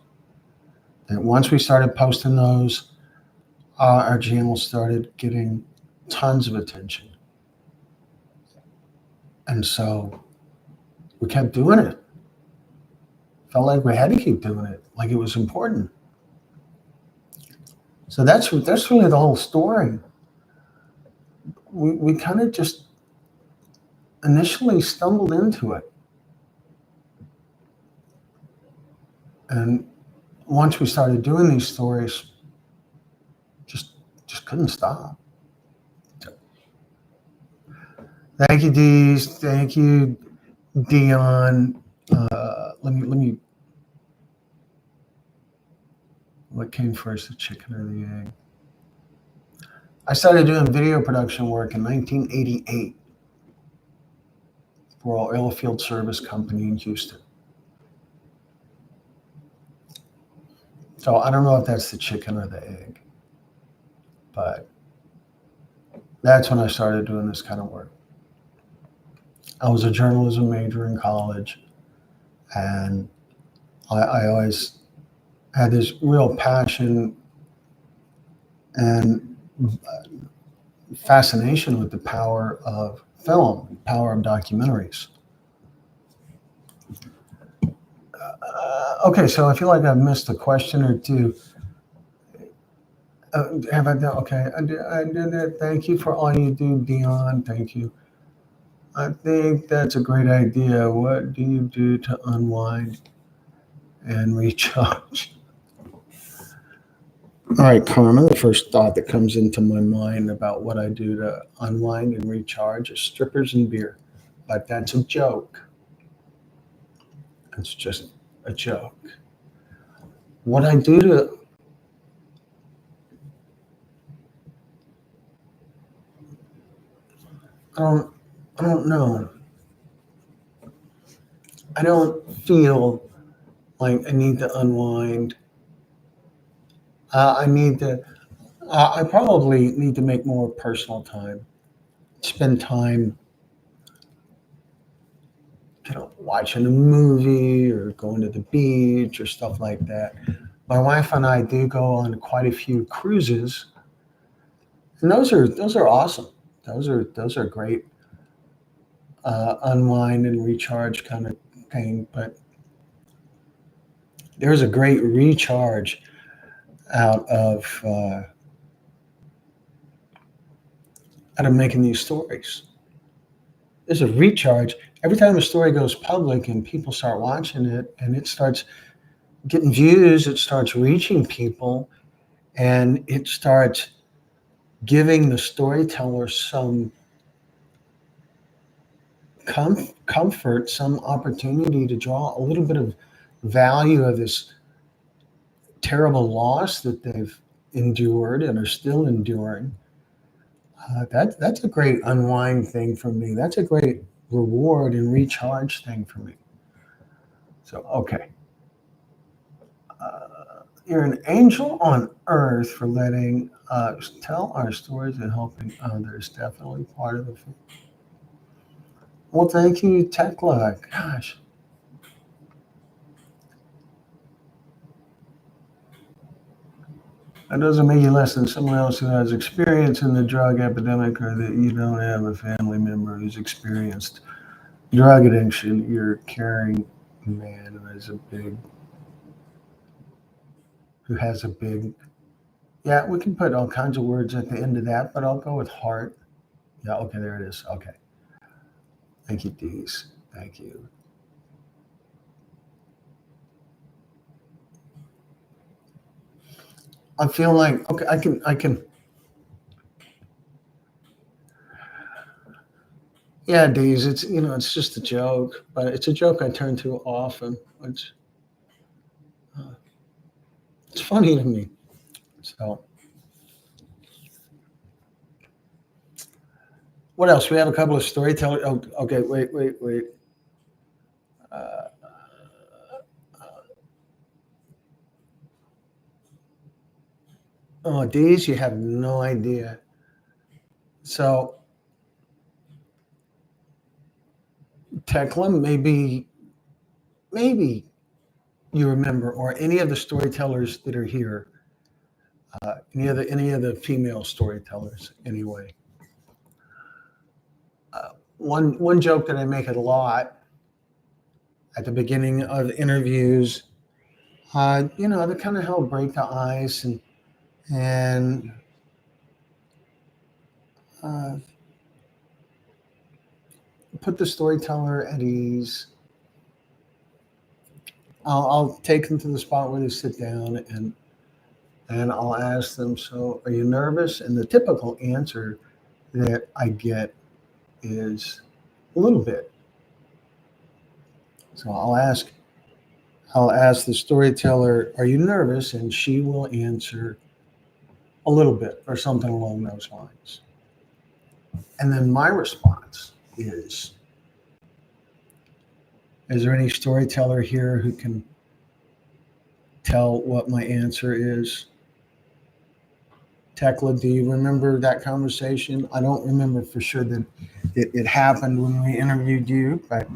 A: And once we started posting those, our channel started getting tons of attention. And so we kept doing it. Felt like we had to keep doing it, like it was important. So that's really the whole story. We kind of just initially stumbled into it. And once we started doing these stories, just couldn't stop. Thank you, Dees. Thank you, Dion. Let me. What came first, the chicken or the egg? I started doing video production work in 1988 for an oil field service company in Houston. So I don't know if that's the chicken or the egg, but that's when I started doing this kind of work. I was a journalism major in college, and I always had this real passion and fascination with the power of film, power of documentaries. Okay, so I feel like I've missed a question or two. Have I done? Okay, I did it. Thank you for all you do, Dion. Thank you. I think that's a great idea. What do you do to unwind and recharge? All right, Karma, the first thought that comes into my mind about what I do to unwind and recharge is strippers and beer. But that's a joke. It's just a joke. What I do to I don't know. I don't feel like I need to unwind. I probably need to make more personal time, spend time, watching a movie or going to the beach or stuff like that. My wife and I do go on quite a few cruises, And those are awesome. Those are great unwind and recharge kind of thing. But there's a great recharge out of uh, out of making these stories. There's a recharge every time a story goes public and people start watching it, and it starts getting views. It starts reaching people, and it starts giving the storyteller some comfort, some opportunity to draw a little bit of value of this terrible loss that they've endured and are still enduring. That's a great unwind thing for me. That's a great reward and recharge thing for me. So, okay. You're an angel on earth for letting us tell our stories and helping others. Definitely part of the. Well, thank you, Tekla. Gosh, that doesn't make you less than someone else who has experience in the drug epidemic, or that you don't have a family member who's experienced drug addiction. You're a caring man who has a big. Yeah, we can put all kinds of words at the end of that, but I'll go with heart. Yeah, okay, there it is. Okay. Thank you, Dees. Thank you. I feel like okay, I can. Yeah, Dees. It's just a joke, but it's a joke I turn to often. Uh, it's funny to me. So, what else? We have a couple of storytellers. Oh, okay, wait. Uh, oh, Dees, you have no idea. So, Tekla, maybe you remember, or any of the storytellers that are here, any of the female storytellers, anyway. One joke that I make a lot at the beginning of interviews, to kind of help break the ice and uh, put the storyteller at ease. I'll take them to the spot where they sit down, and I'll ask them, "So, are you nervous?" And the typical answer that I get is a little bit. So I'll ask the storyteller, "Are you nervous?" And she will answer a little bit or something along those lines. And then my response is there any storyteller here who can tell what my answer is? Tekla, do you remember that conversation? I don't remember for sure that it happened when we interviewed you, but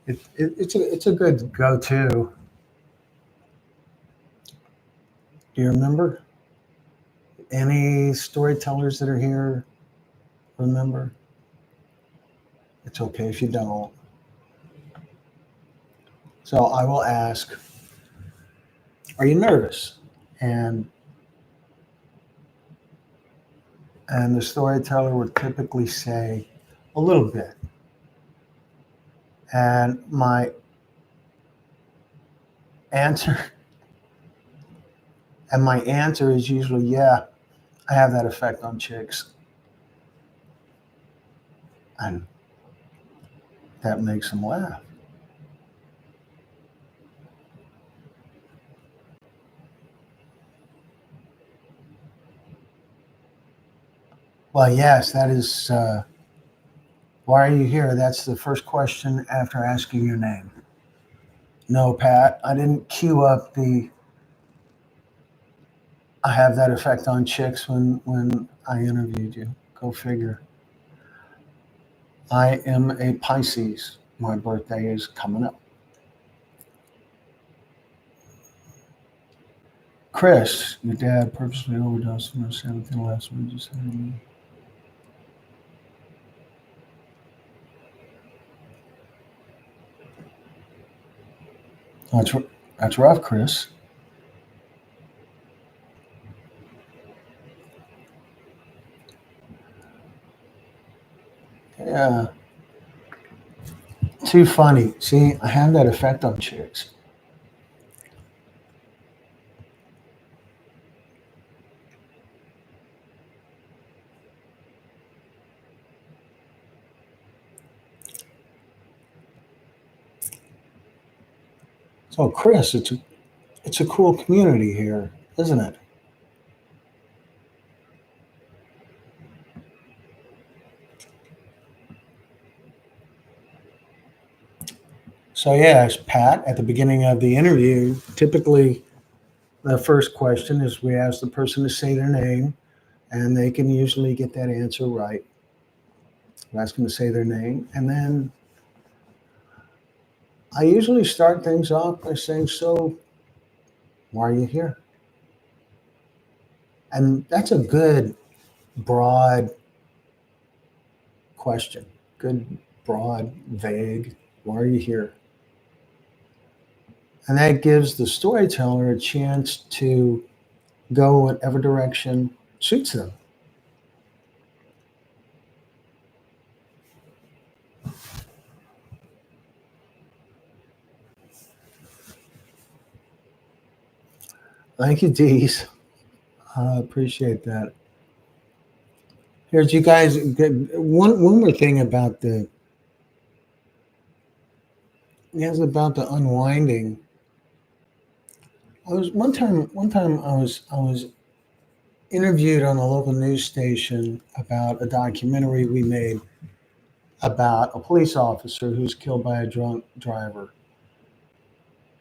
A: it's a good go-to. Do you remember any storytellers that are here? Remember? It's okay if you don't. So I will ask, "Are you nervous?" And and the storyteller would typically say, "A little bit." And my answer and my answer is usually, "Yeah, I have that effect on chicks." And that makes them laugh. Well, yes, that is. Why are you here? That's the first question after asking your name. No, Pat, I didn't queue up the "I have that effect on chicks" when I interviewed you. Go figure. I am a Pisces. My birthday is coming up. Chris, your dad purposely overdosed on the 7th last week. You said to me. That's that's rough, Chris. Yeah, too funny. See, I have that effect on chicks. So, Chris, it's a cool community here, isn't it? So, yes, Pat, at the beginning of the interview, typically the first question is we ask the person to say their name, and they can usually get that answer right. We ask them to say their name, and then I usually start things off by saying, "So, why are you here?" And that's a good, broad question. Good, broad, vague. Why are you here? And that gives the storyteller a chance to go whatever direction suits them. Thank you, Dees. I appreciate that. Here's you guys. One more thing about the yes about the unwinding. I was one time I was interviewed on a local news station about a documentary we made about a police officer who's killed by a drunk driver.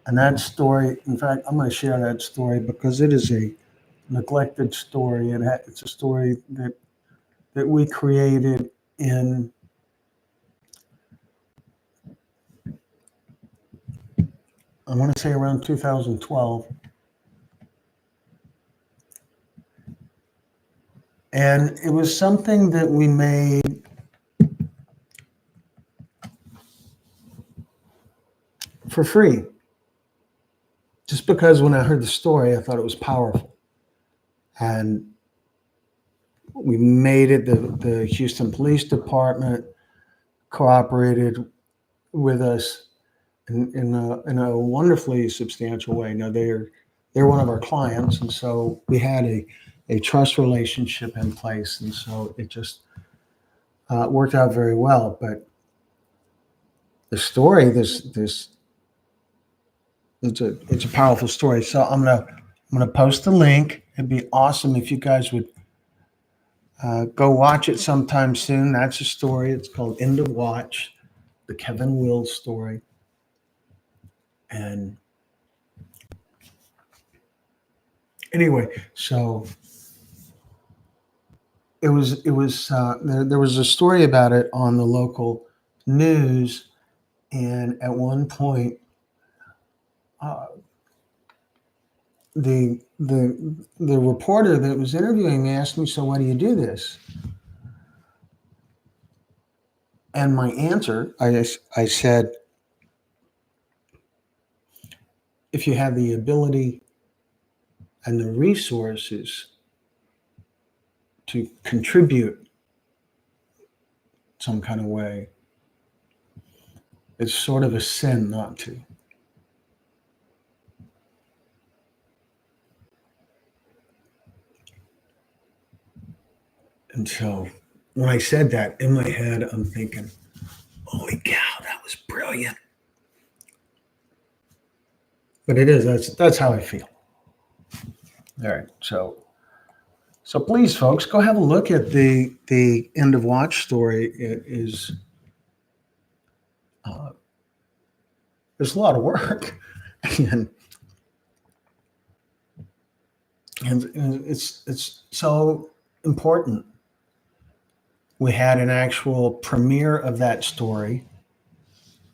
A: And that story, in fact, I'm going to share that story because it is a neglected story. It's a story that we created in, I want to say around 2012. And it was something that we made for free. Just because when I heard the story, I thought it was powerful. And we made it, the Houston Police Department cooperated with us in a wonderfully substantial way. Now they're one of our clients, and so we had a trust relationship in place, and so it just worked out very well. But the story, this it's a powerful story. So I'm gonna post the link. It'd be awesome if you guys would go watch it sometime soon. That's a story. It's called End of Watch, the Kevin Wills story. And anyway, so there was a story about it on the local news, and at one point, uh, the reporter that was interviewing me asked me, "So why do you do this?" And my answer, I said, "If you have the ability and the resources to contribute some kind of way, it's sort of a sin not to." And so when I said that in my head, I'm thinking, holy cow, that was brilliant. But it is, that's how I feel. All right. So please, folks, go have a look at the End of Watch story. It is uh, there's a lot of work, and and it's so important. We had an actual premiere of that story,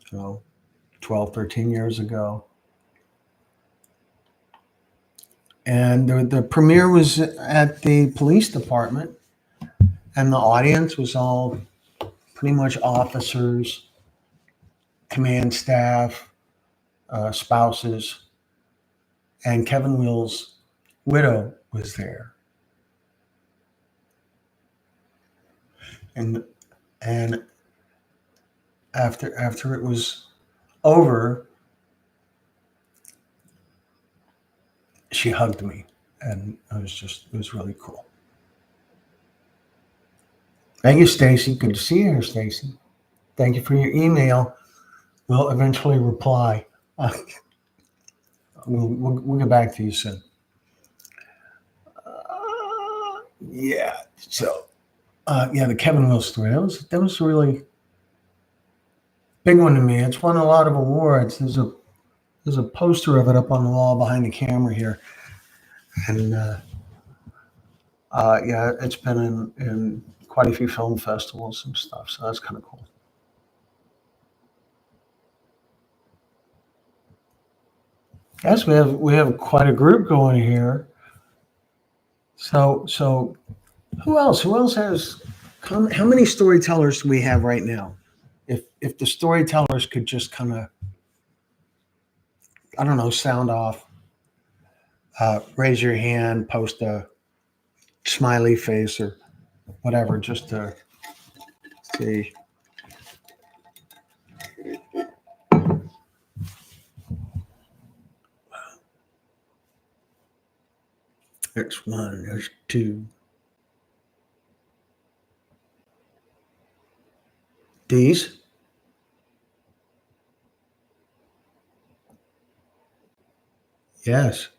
A: 12, 13 years ago. And the premiere was at the police department, and the audience was all pretty much officers, command staff, spouses, and Kevin Will's widow was there. And and after it was over, she hugged me, and it was really cool. Thank you, Stacy. Good to see you here, Stacy. Thank you for your email. We'll eventually reply. We'll get back to you soon. Yeah. So, yeah, the Kevin Will story, that was a really big one to me. It's won a lot of awards. There's a poster of it up on the wall behind the camera here, and yeah, it's been in quite a few film festivals and stuff. So that's kind of cool. Yes, we have quite a group going here. So who else? Who else has come? How many storytellers do we have right now? If the storytellers could just kind of, I don't know, sound off, raise your hand, post a smiley face or whatever, just to see. There's one, there's two. These? Yes.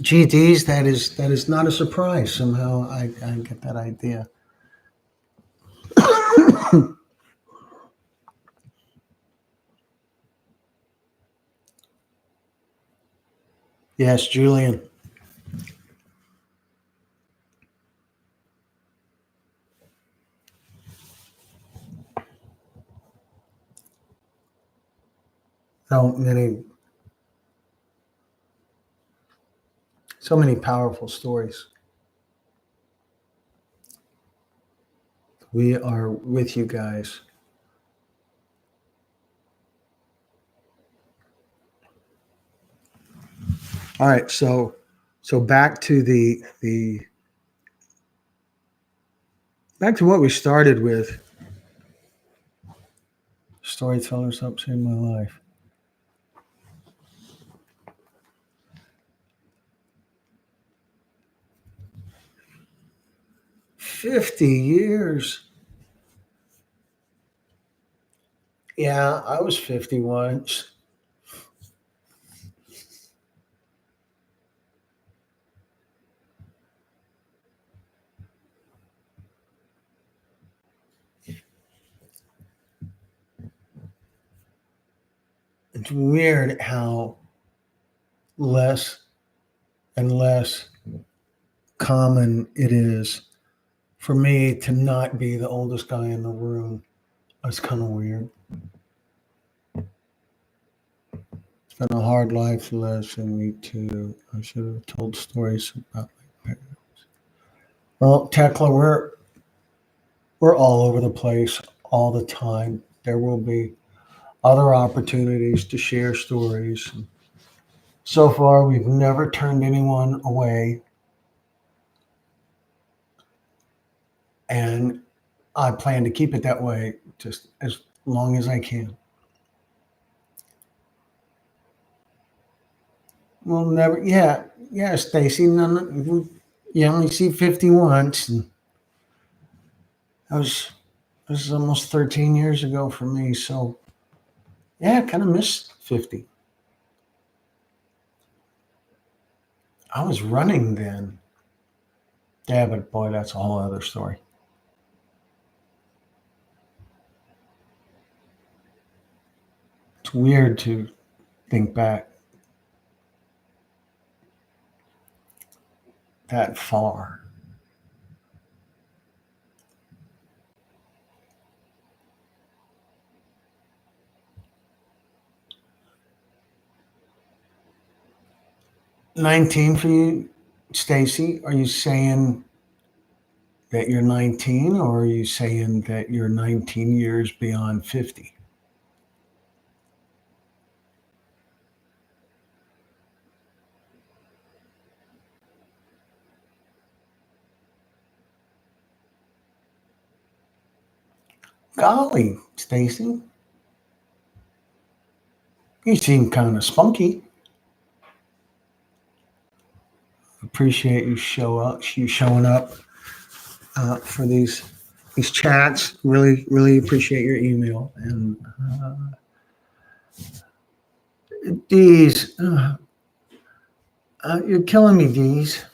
A: GDs, that is not a surprise. Somehow I get that idea. Yes, Julian. So many powerful stories. We are with you guys. All right, so back to the back to what we started with. Storytellers help save my life. 50 years. Yeah, I was 50 once. It's weird how less and less common it is for me to not be the oldest guy in the room. That's kind of weird. It's been a hard life lesson, me too. I should have told stories about my parents. Well, Tekla, we're all over the place all the time. There will be other opportunities to share stories. So far, we've never turned anyone away. And I plan to keep it that way just as long as I can. We'll never, yeah, Stacy. You only see 50 once. And this is almost 13 years ago for me. So, yeah, I kind of missed 50. I was running then. Yeah, but boy, that's a whole other story. It's weird to think back that far. "19 for you, Stacy. Are you saying that you're 19, or are you saying that you're 19 years beyond 50? Golly, Stacy, you seem kind of spunky. Appreciate you showing up for these chats. Really appreciate your email. And Dees, you're killing me, Dees.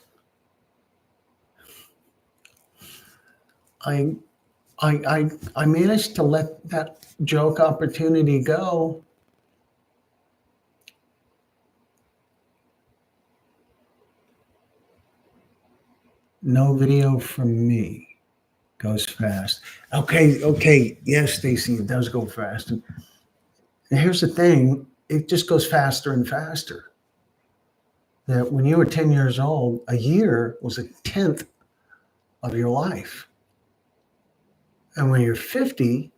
A: I managed to let that joke opportunity go. No video from me. Goes fast. Okay. Yes, Stacy, it does go fast. And here's the thing, it just goes faster and faster. That when you were 10 years old, a year was a tenth of your life. And when you're 50,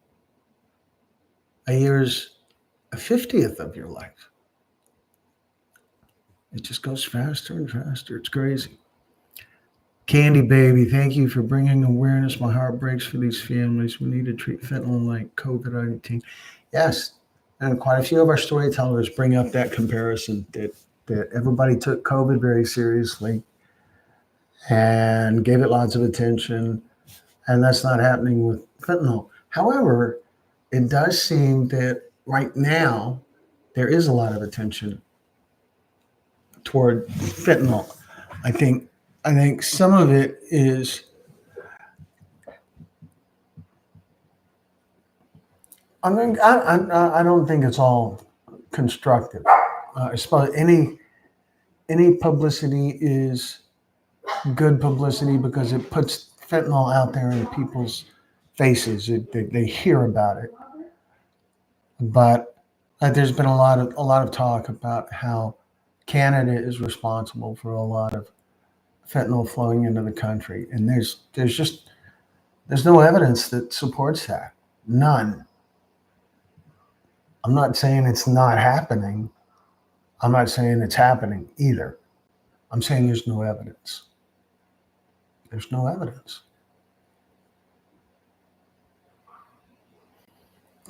A: a year's a 50th of your life. It just goes faster and faster. It's crazy. Candy Baby, thank you for bringing awareness. My heart breaks for these families. We need to treat fentanyl like COVID-19. Yes, and quite a few of our storytellers bring up that comparison that everybody took COVID very seriously and gave it lots of attention, and that's not happening with fentanyl. However, it does seem that right now there is a lot of attention toward fentanyl. I think some of it is I don't think it's all constructive. I suppose any publicity is good publicity because it puts fentanyl out there in people's faces. They hear about it. But there's been a lot of talk about how Canada is responsible for a lot of fentanyl flowing into the country, and there's no evidence that supports that. None. I'm not saying it's not happening. I'm not saying it's happening either. I'm saying there's no evidence. There's no evidence.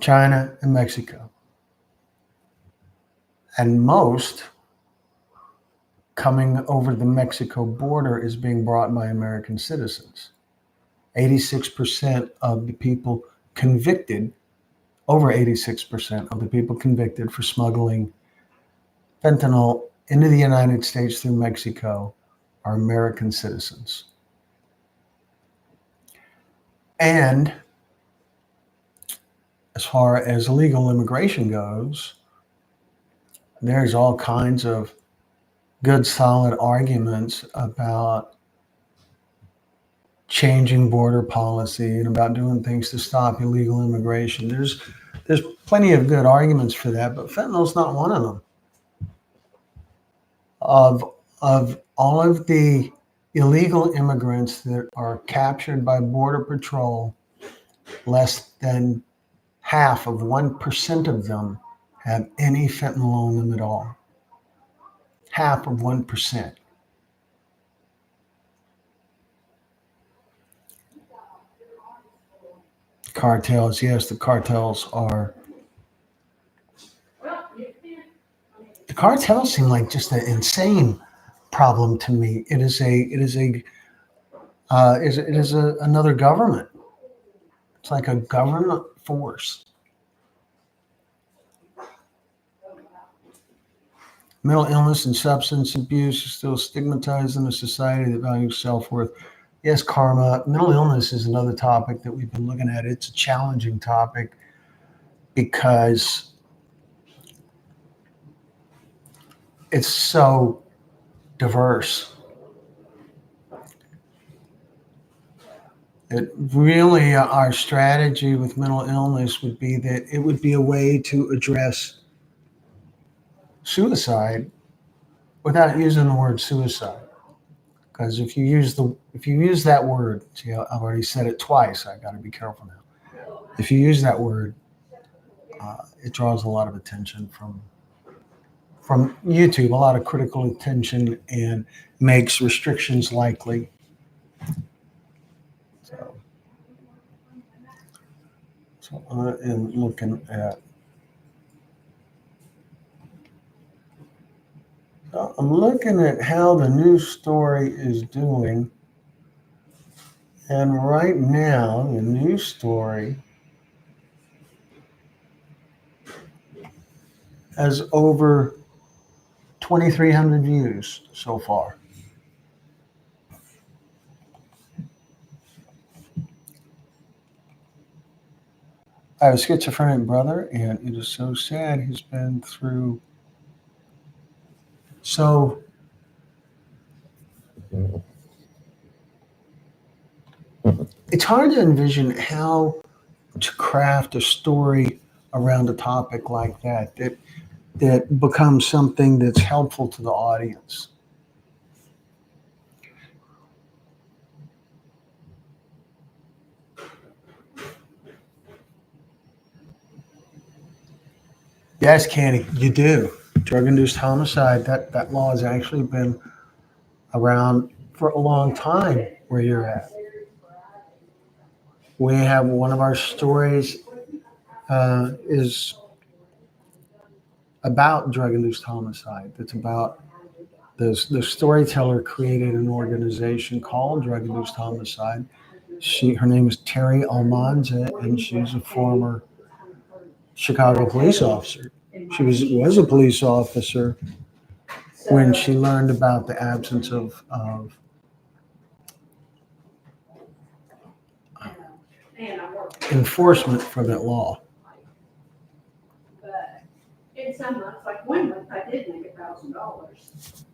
A: China and Mexico. And most coming over the Mexico border is being brought by American citizens. 86% of the people convicted, over 86% of the people convicted for smuggling fentanyl into the United States through Mexico are American citizens. And as far as illegal immigration goes, there's all kinds of good, solid arguments about changing border policy and about doing things to stop illegal immigration. There's plenty of good arguments for that, but fentanyl's not one of them. Of all of the illegal immigrants that are captured by Border Patrol, less than half of 1% of them have any fentanyl on them at all. Half of 1%. Cartels, yes, the cartels seem like just an insane problem to me. It is another government. It's like a government force. Mental illness and substance abuse is still stigmatized in a society that values self-worth. Yes, karma. Mental illness is another topic that we've been looking at. It's a challenging topic because it's so diverse. It really, our strategy with mental illness would be that it would be a way to address suicide without using the word suicide. Because if you use that word, see, I've already said it twice. I got to be careful now. If you use that word, it draws a lot of attention from YouTube, a lot of critical attention, and makes restrictions likely. So I am looking at. So I'm looking at how the news story is doing, and right now the news story has over 2,300 views so far. I have a schizophrenic brother, and it is so sad. He's been through so. It's hard to envision how to craft a story around a topic like that becomes something that's helpful to the audience. Yes, Candy, you do. Drug-induced homicide, that law has actually been around for a long time where you're at. We have one of our stories is about drug-induced homicide. It's about the storyteller created an organization called Drug-Induced Homicide. Her name is Terry Almanza, and she's a former Chicago police officer. She was a police officer when she learned about the absence of enforcement for that law.
C: But in some months, like 1 month, I did make $1,000.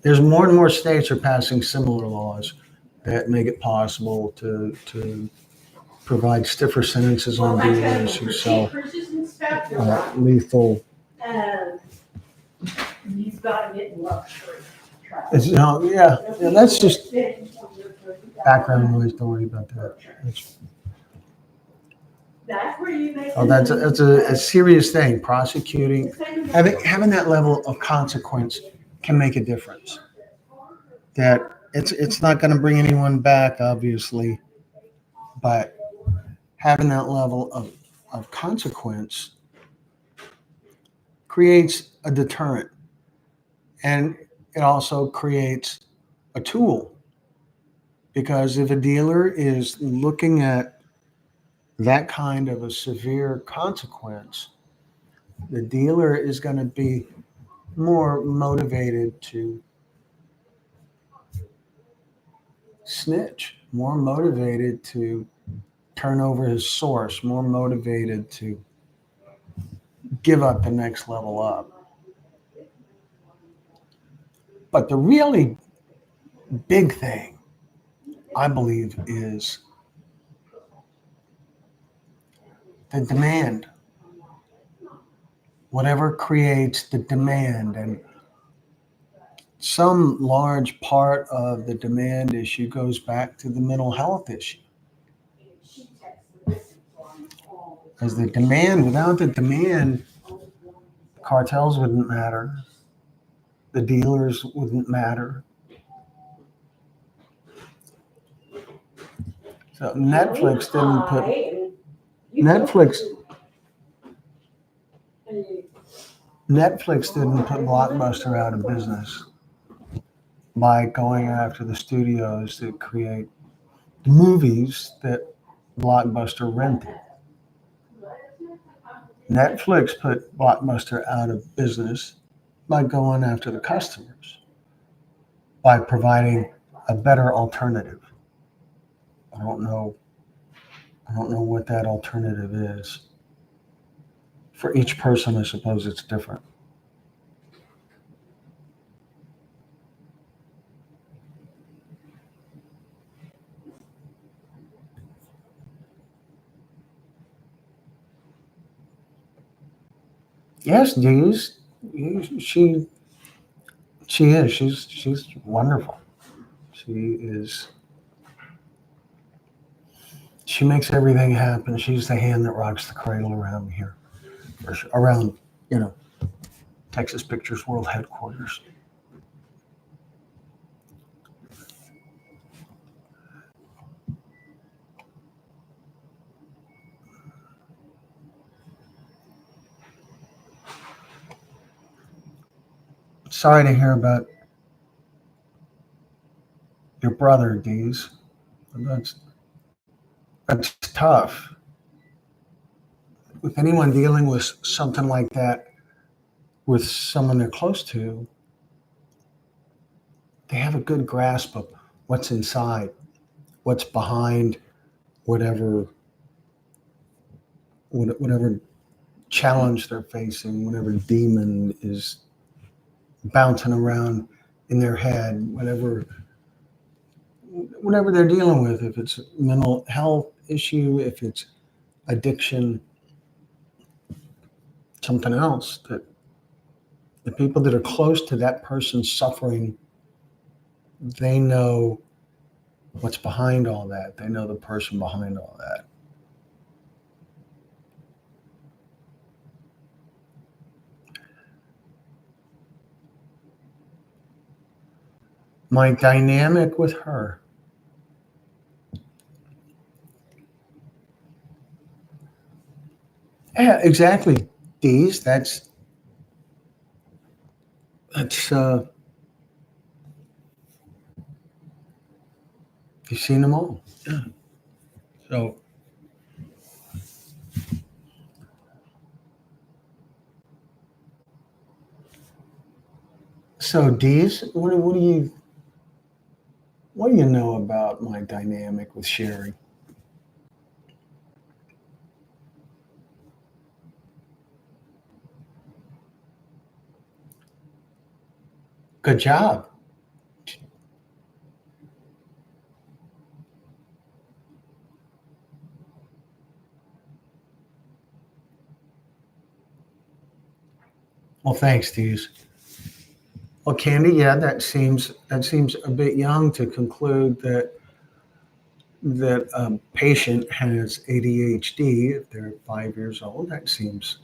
A: There's more and more states are passing similar laws that make it possible to provide stiffer sentences on dealers who sell lethal.
C: You've got to get luxury.
A: Yeah, that's just background noise. Don't worry about that.
C: That's where you make.
A: That's a serious thing. Prosecuting, having that level of consequence can make a difference. That it's not going to bring anyone back, obviously, but having that level of consequence creates a deterrent, and it also creates a tool, because if a dealer is looking at that kind of a severe consequence, the dealer is going to be more motivated to snitch, more motivated to turn over his source, more motivated to give up the next level up. But the really big thing, I believe, is the demand. Whatever creates the demand, and some large part of the demand issue goes back to the mental health issue. As the demand, without the demand, cartels wouldn't matter. The dealers wouldn't matter. So Netflix didn't put Blockbuster out of business by going after the studios that create the movies that Blockbuster rented. Netflix put Blockbuster out of business by going after the customers, by providing a better alternative. I don't know what that alternative is. For each person, I suppose it's different. Yes, Dee's. She is. She's wonderful. She is. She makes everything happen. She's the hand that rocks the cradle around here, around, you know, Texas Pictures World Headquarters. Sorry to hear about your brother, Dee's. That's tough. With anyone dealing with something like that with someone they're close to, they have a good grasp of what's inside, what's behind whatever whatever challenge they're facing, whatever demon is bouncing around in their head, whatever they're dealing with, if it's a mental health issue, if it's addiction, something else, that the people that are close to that person suffering, they know what's behind all that. They know the person behind all that. My dynamic with her. Yeah, exactly. These, that's you've seen them all. Yeah. So Dees, what do you know about my dynamic with Sherry? Good job. Well, thanks, Dees. Well, Candy, yeah, that seems a bit young to conclude that a patient has ADHD if they're 5 years old. That seems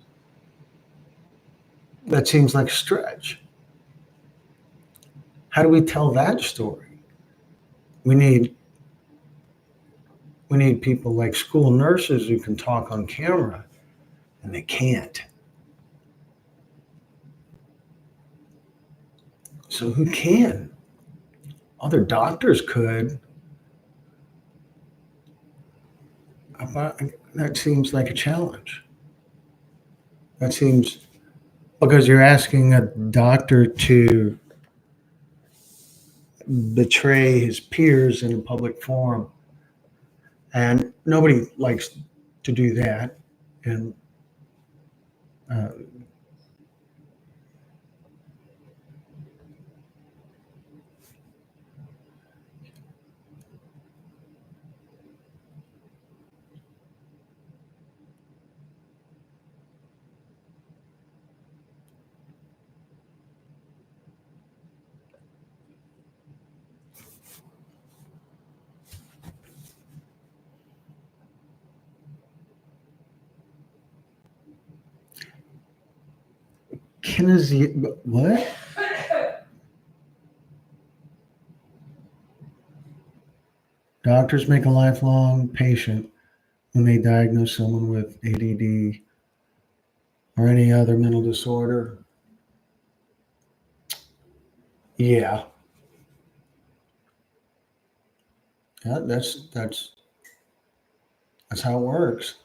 A: like a stretch. How do we tell that story? We need we need people like school nurses who can talk on camera, and they can't. So who can? Other doctors could. But that seems like a challenge. That seems because you're asking a doctor to betray his peers in a public forum, and nobody likes to do that. And uh, what? Doctors make a lifelong patient when they diagnose someone with ADD or any other mental disorder. Yeah, yeah, that's how it works.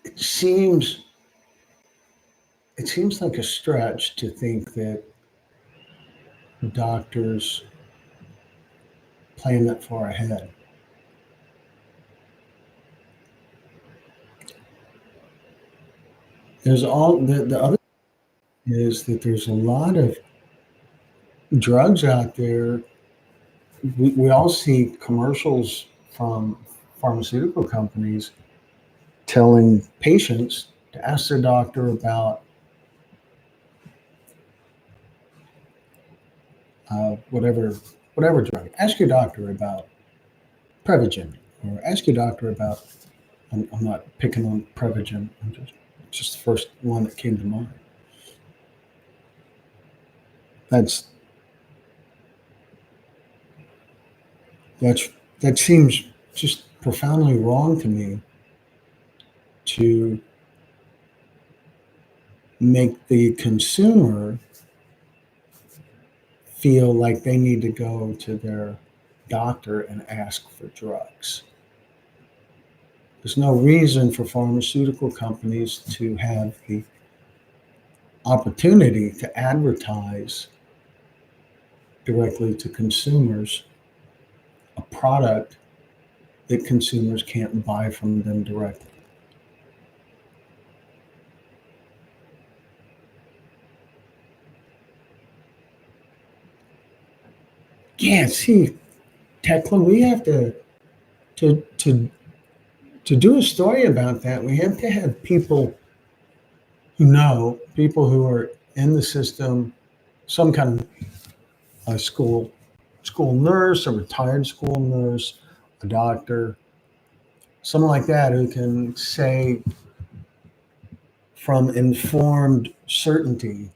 A: It seems it seems like a stretch to think that doctors plan that far ahead. there's all the other is that there's a lot of drugs out there. We all see commercials from pharmaceutical companies telling patients to ask their doctor about whatever drug. Ask your doctor about Prevagen, or ask your doctor about. I'm not picking on Prevagen. It's just the first one that came to mind. That's that's that seems just profoundly wrong to me, to make the consumer feel like they need to go to their doctor and ask for drugs. There's no reason for pharmaceutical companies to have the opportunity to advertise directly to consumers a product that consumers can't buy from them directly. Yeah, see, Tekla, we have to to do a story about that. We have to have people who know, people who are in the system, some kind of a school nurse, a retired school nurse, a doctor, someone like that who can say from informed certainty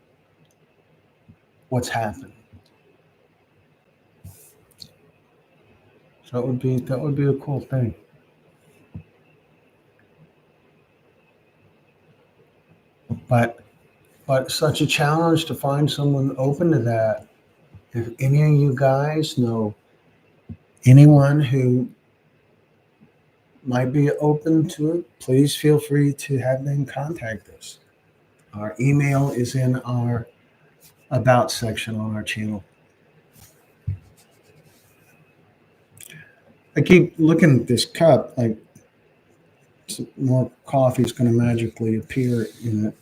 A: what's happened. So that would be a cool thing. But such a challenge to find someone open to that. If any of you guys know anyone who might be open to it, please feel free to have them contact us. Our email is in our About section on our channel. I keep looking at this cup, like more coffee is going to magically appear in it.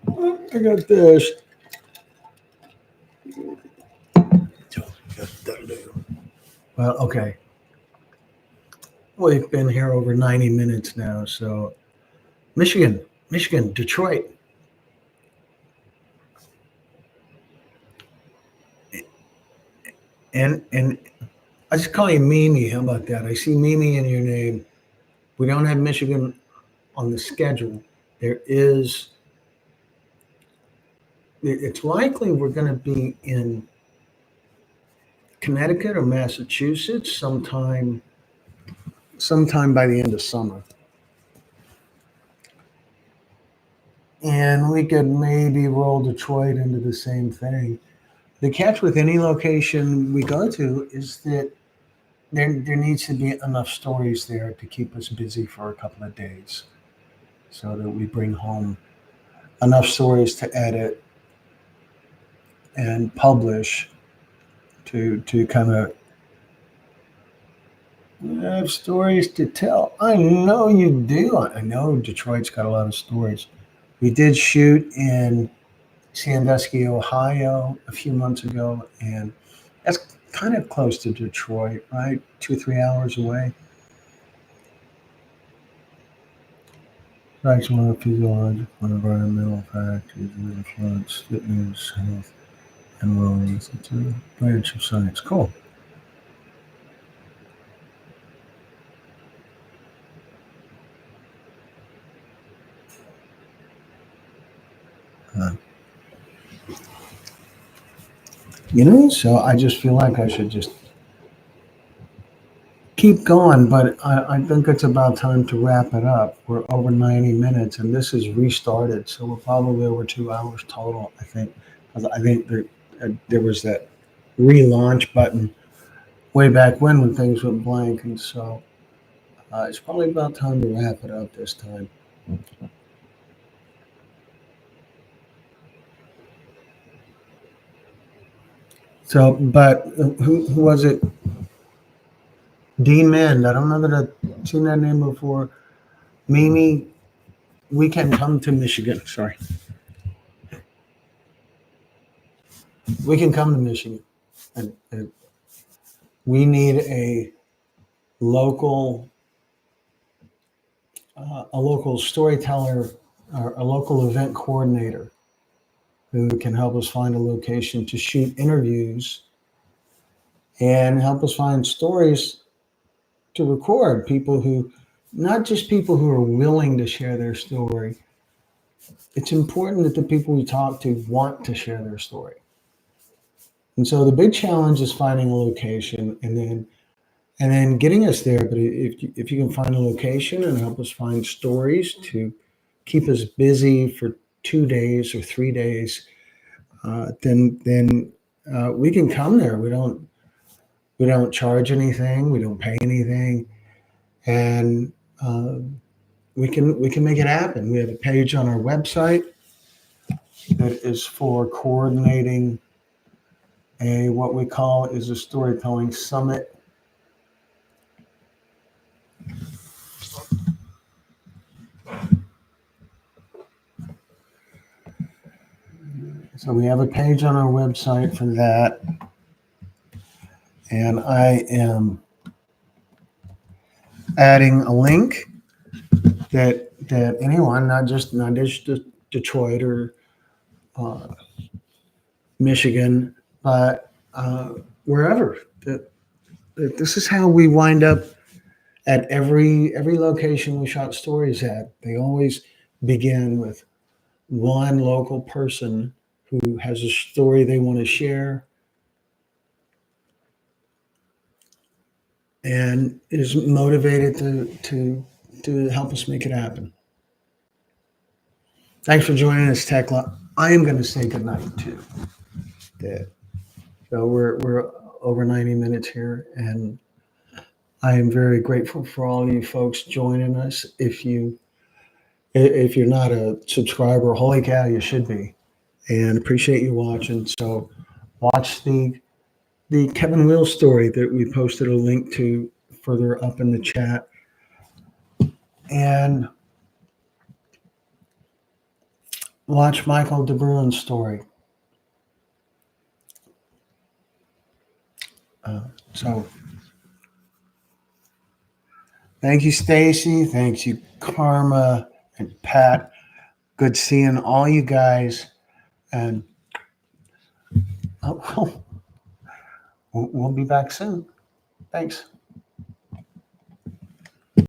A: Oh, I got this. Well, okay. We've been here over 90 minutes now. So, Michigan, Detroit. And I just call you Mimi. How about that? I see Mimi in your name. We don't have Michigan on the schedule. There is. It's likely we're going to be in Connecticut or Massachusetts sometime by the end of summer. And we could maybe roll Detroit into the same thing. The catch with any location we go to is that there needs to be enough stories there to keep us busy for a couple of days, so that we bring home enough stories to edit and publish to kind of have stories to tell. I know you do. I know Detroit's got a lot of stories. We did shoot in Sandusky, Ohio a few months ago, and that's kind of close to Detroit, right? 2-3 hours away. Sexual, physiological, environmental factors influence fitness, health, and wellness. It's a branch of science. Cool. So I just feel like I should just keep going, but I think it's about time to wrap it up. We're over 90 minutes, and this is restarted, so we're probably over 2 hours total, I think. I think there was that relaunch button way back when things went blank, and so it's probably about time to wrap it up this time. So, but who was it? D Mend. I don't know that I've seen that name before. Mimi we can come to Michigan. Sorry. We can come to Michigan. And we need a local storyteller or a local event coordinator who can help us find a location to shoot interviews and help us find stories to record. People who, not just people who are willing to share their story. It's important that the people we talk to want to share their story. And so the big challenge is finding a location and then getting us there. But if you can find a location and help us find stories to keep us busy for 2 days or 3 days, then we can come there. We don't charge anything. We don't pay anything, and we can make it happen. We have a page on our website that is for coordinating what we call is a storytelling summit. So we have a page on our website for that. And I am adding a link that anyone, not just Detroit or Michigan, but wherever, that this is how we wind up at every location we shot stories at. They always begin with one local person who has a story they want to share and is motivated to help us make it happen. Thanks for joining us, Tekla. I am going to say goodnight too. So we're over 90 minutes here, and I am very grateful for all you folks joining us. If you're not a subscriber, holy cow, you should be. And appreciate you watching. So watch the Kevin Will story that we posted a link to further up in the chat. And watch Michael DeBruin's story. So thank you, Stacy. Thank you, Karma and Pat. Good seeing all you guys. And we'll be back soon. Thanks.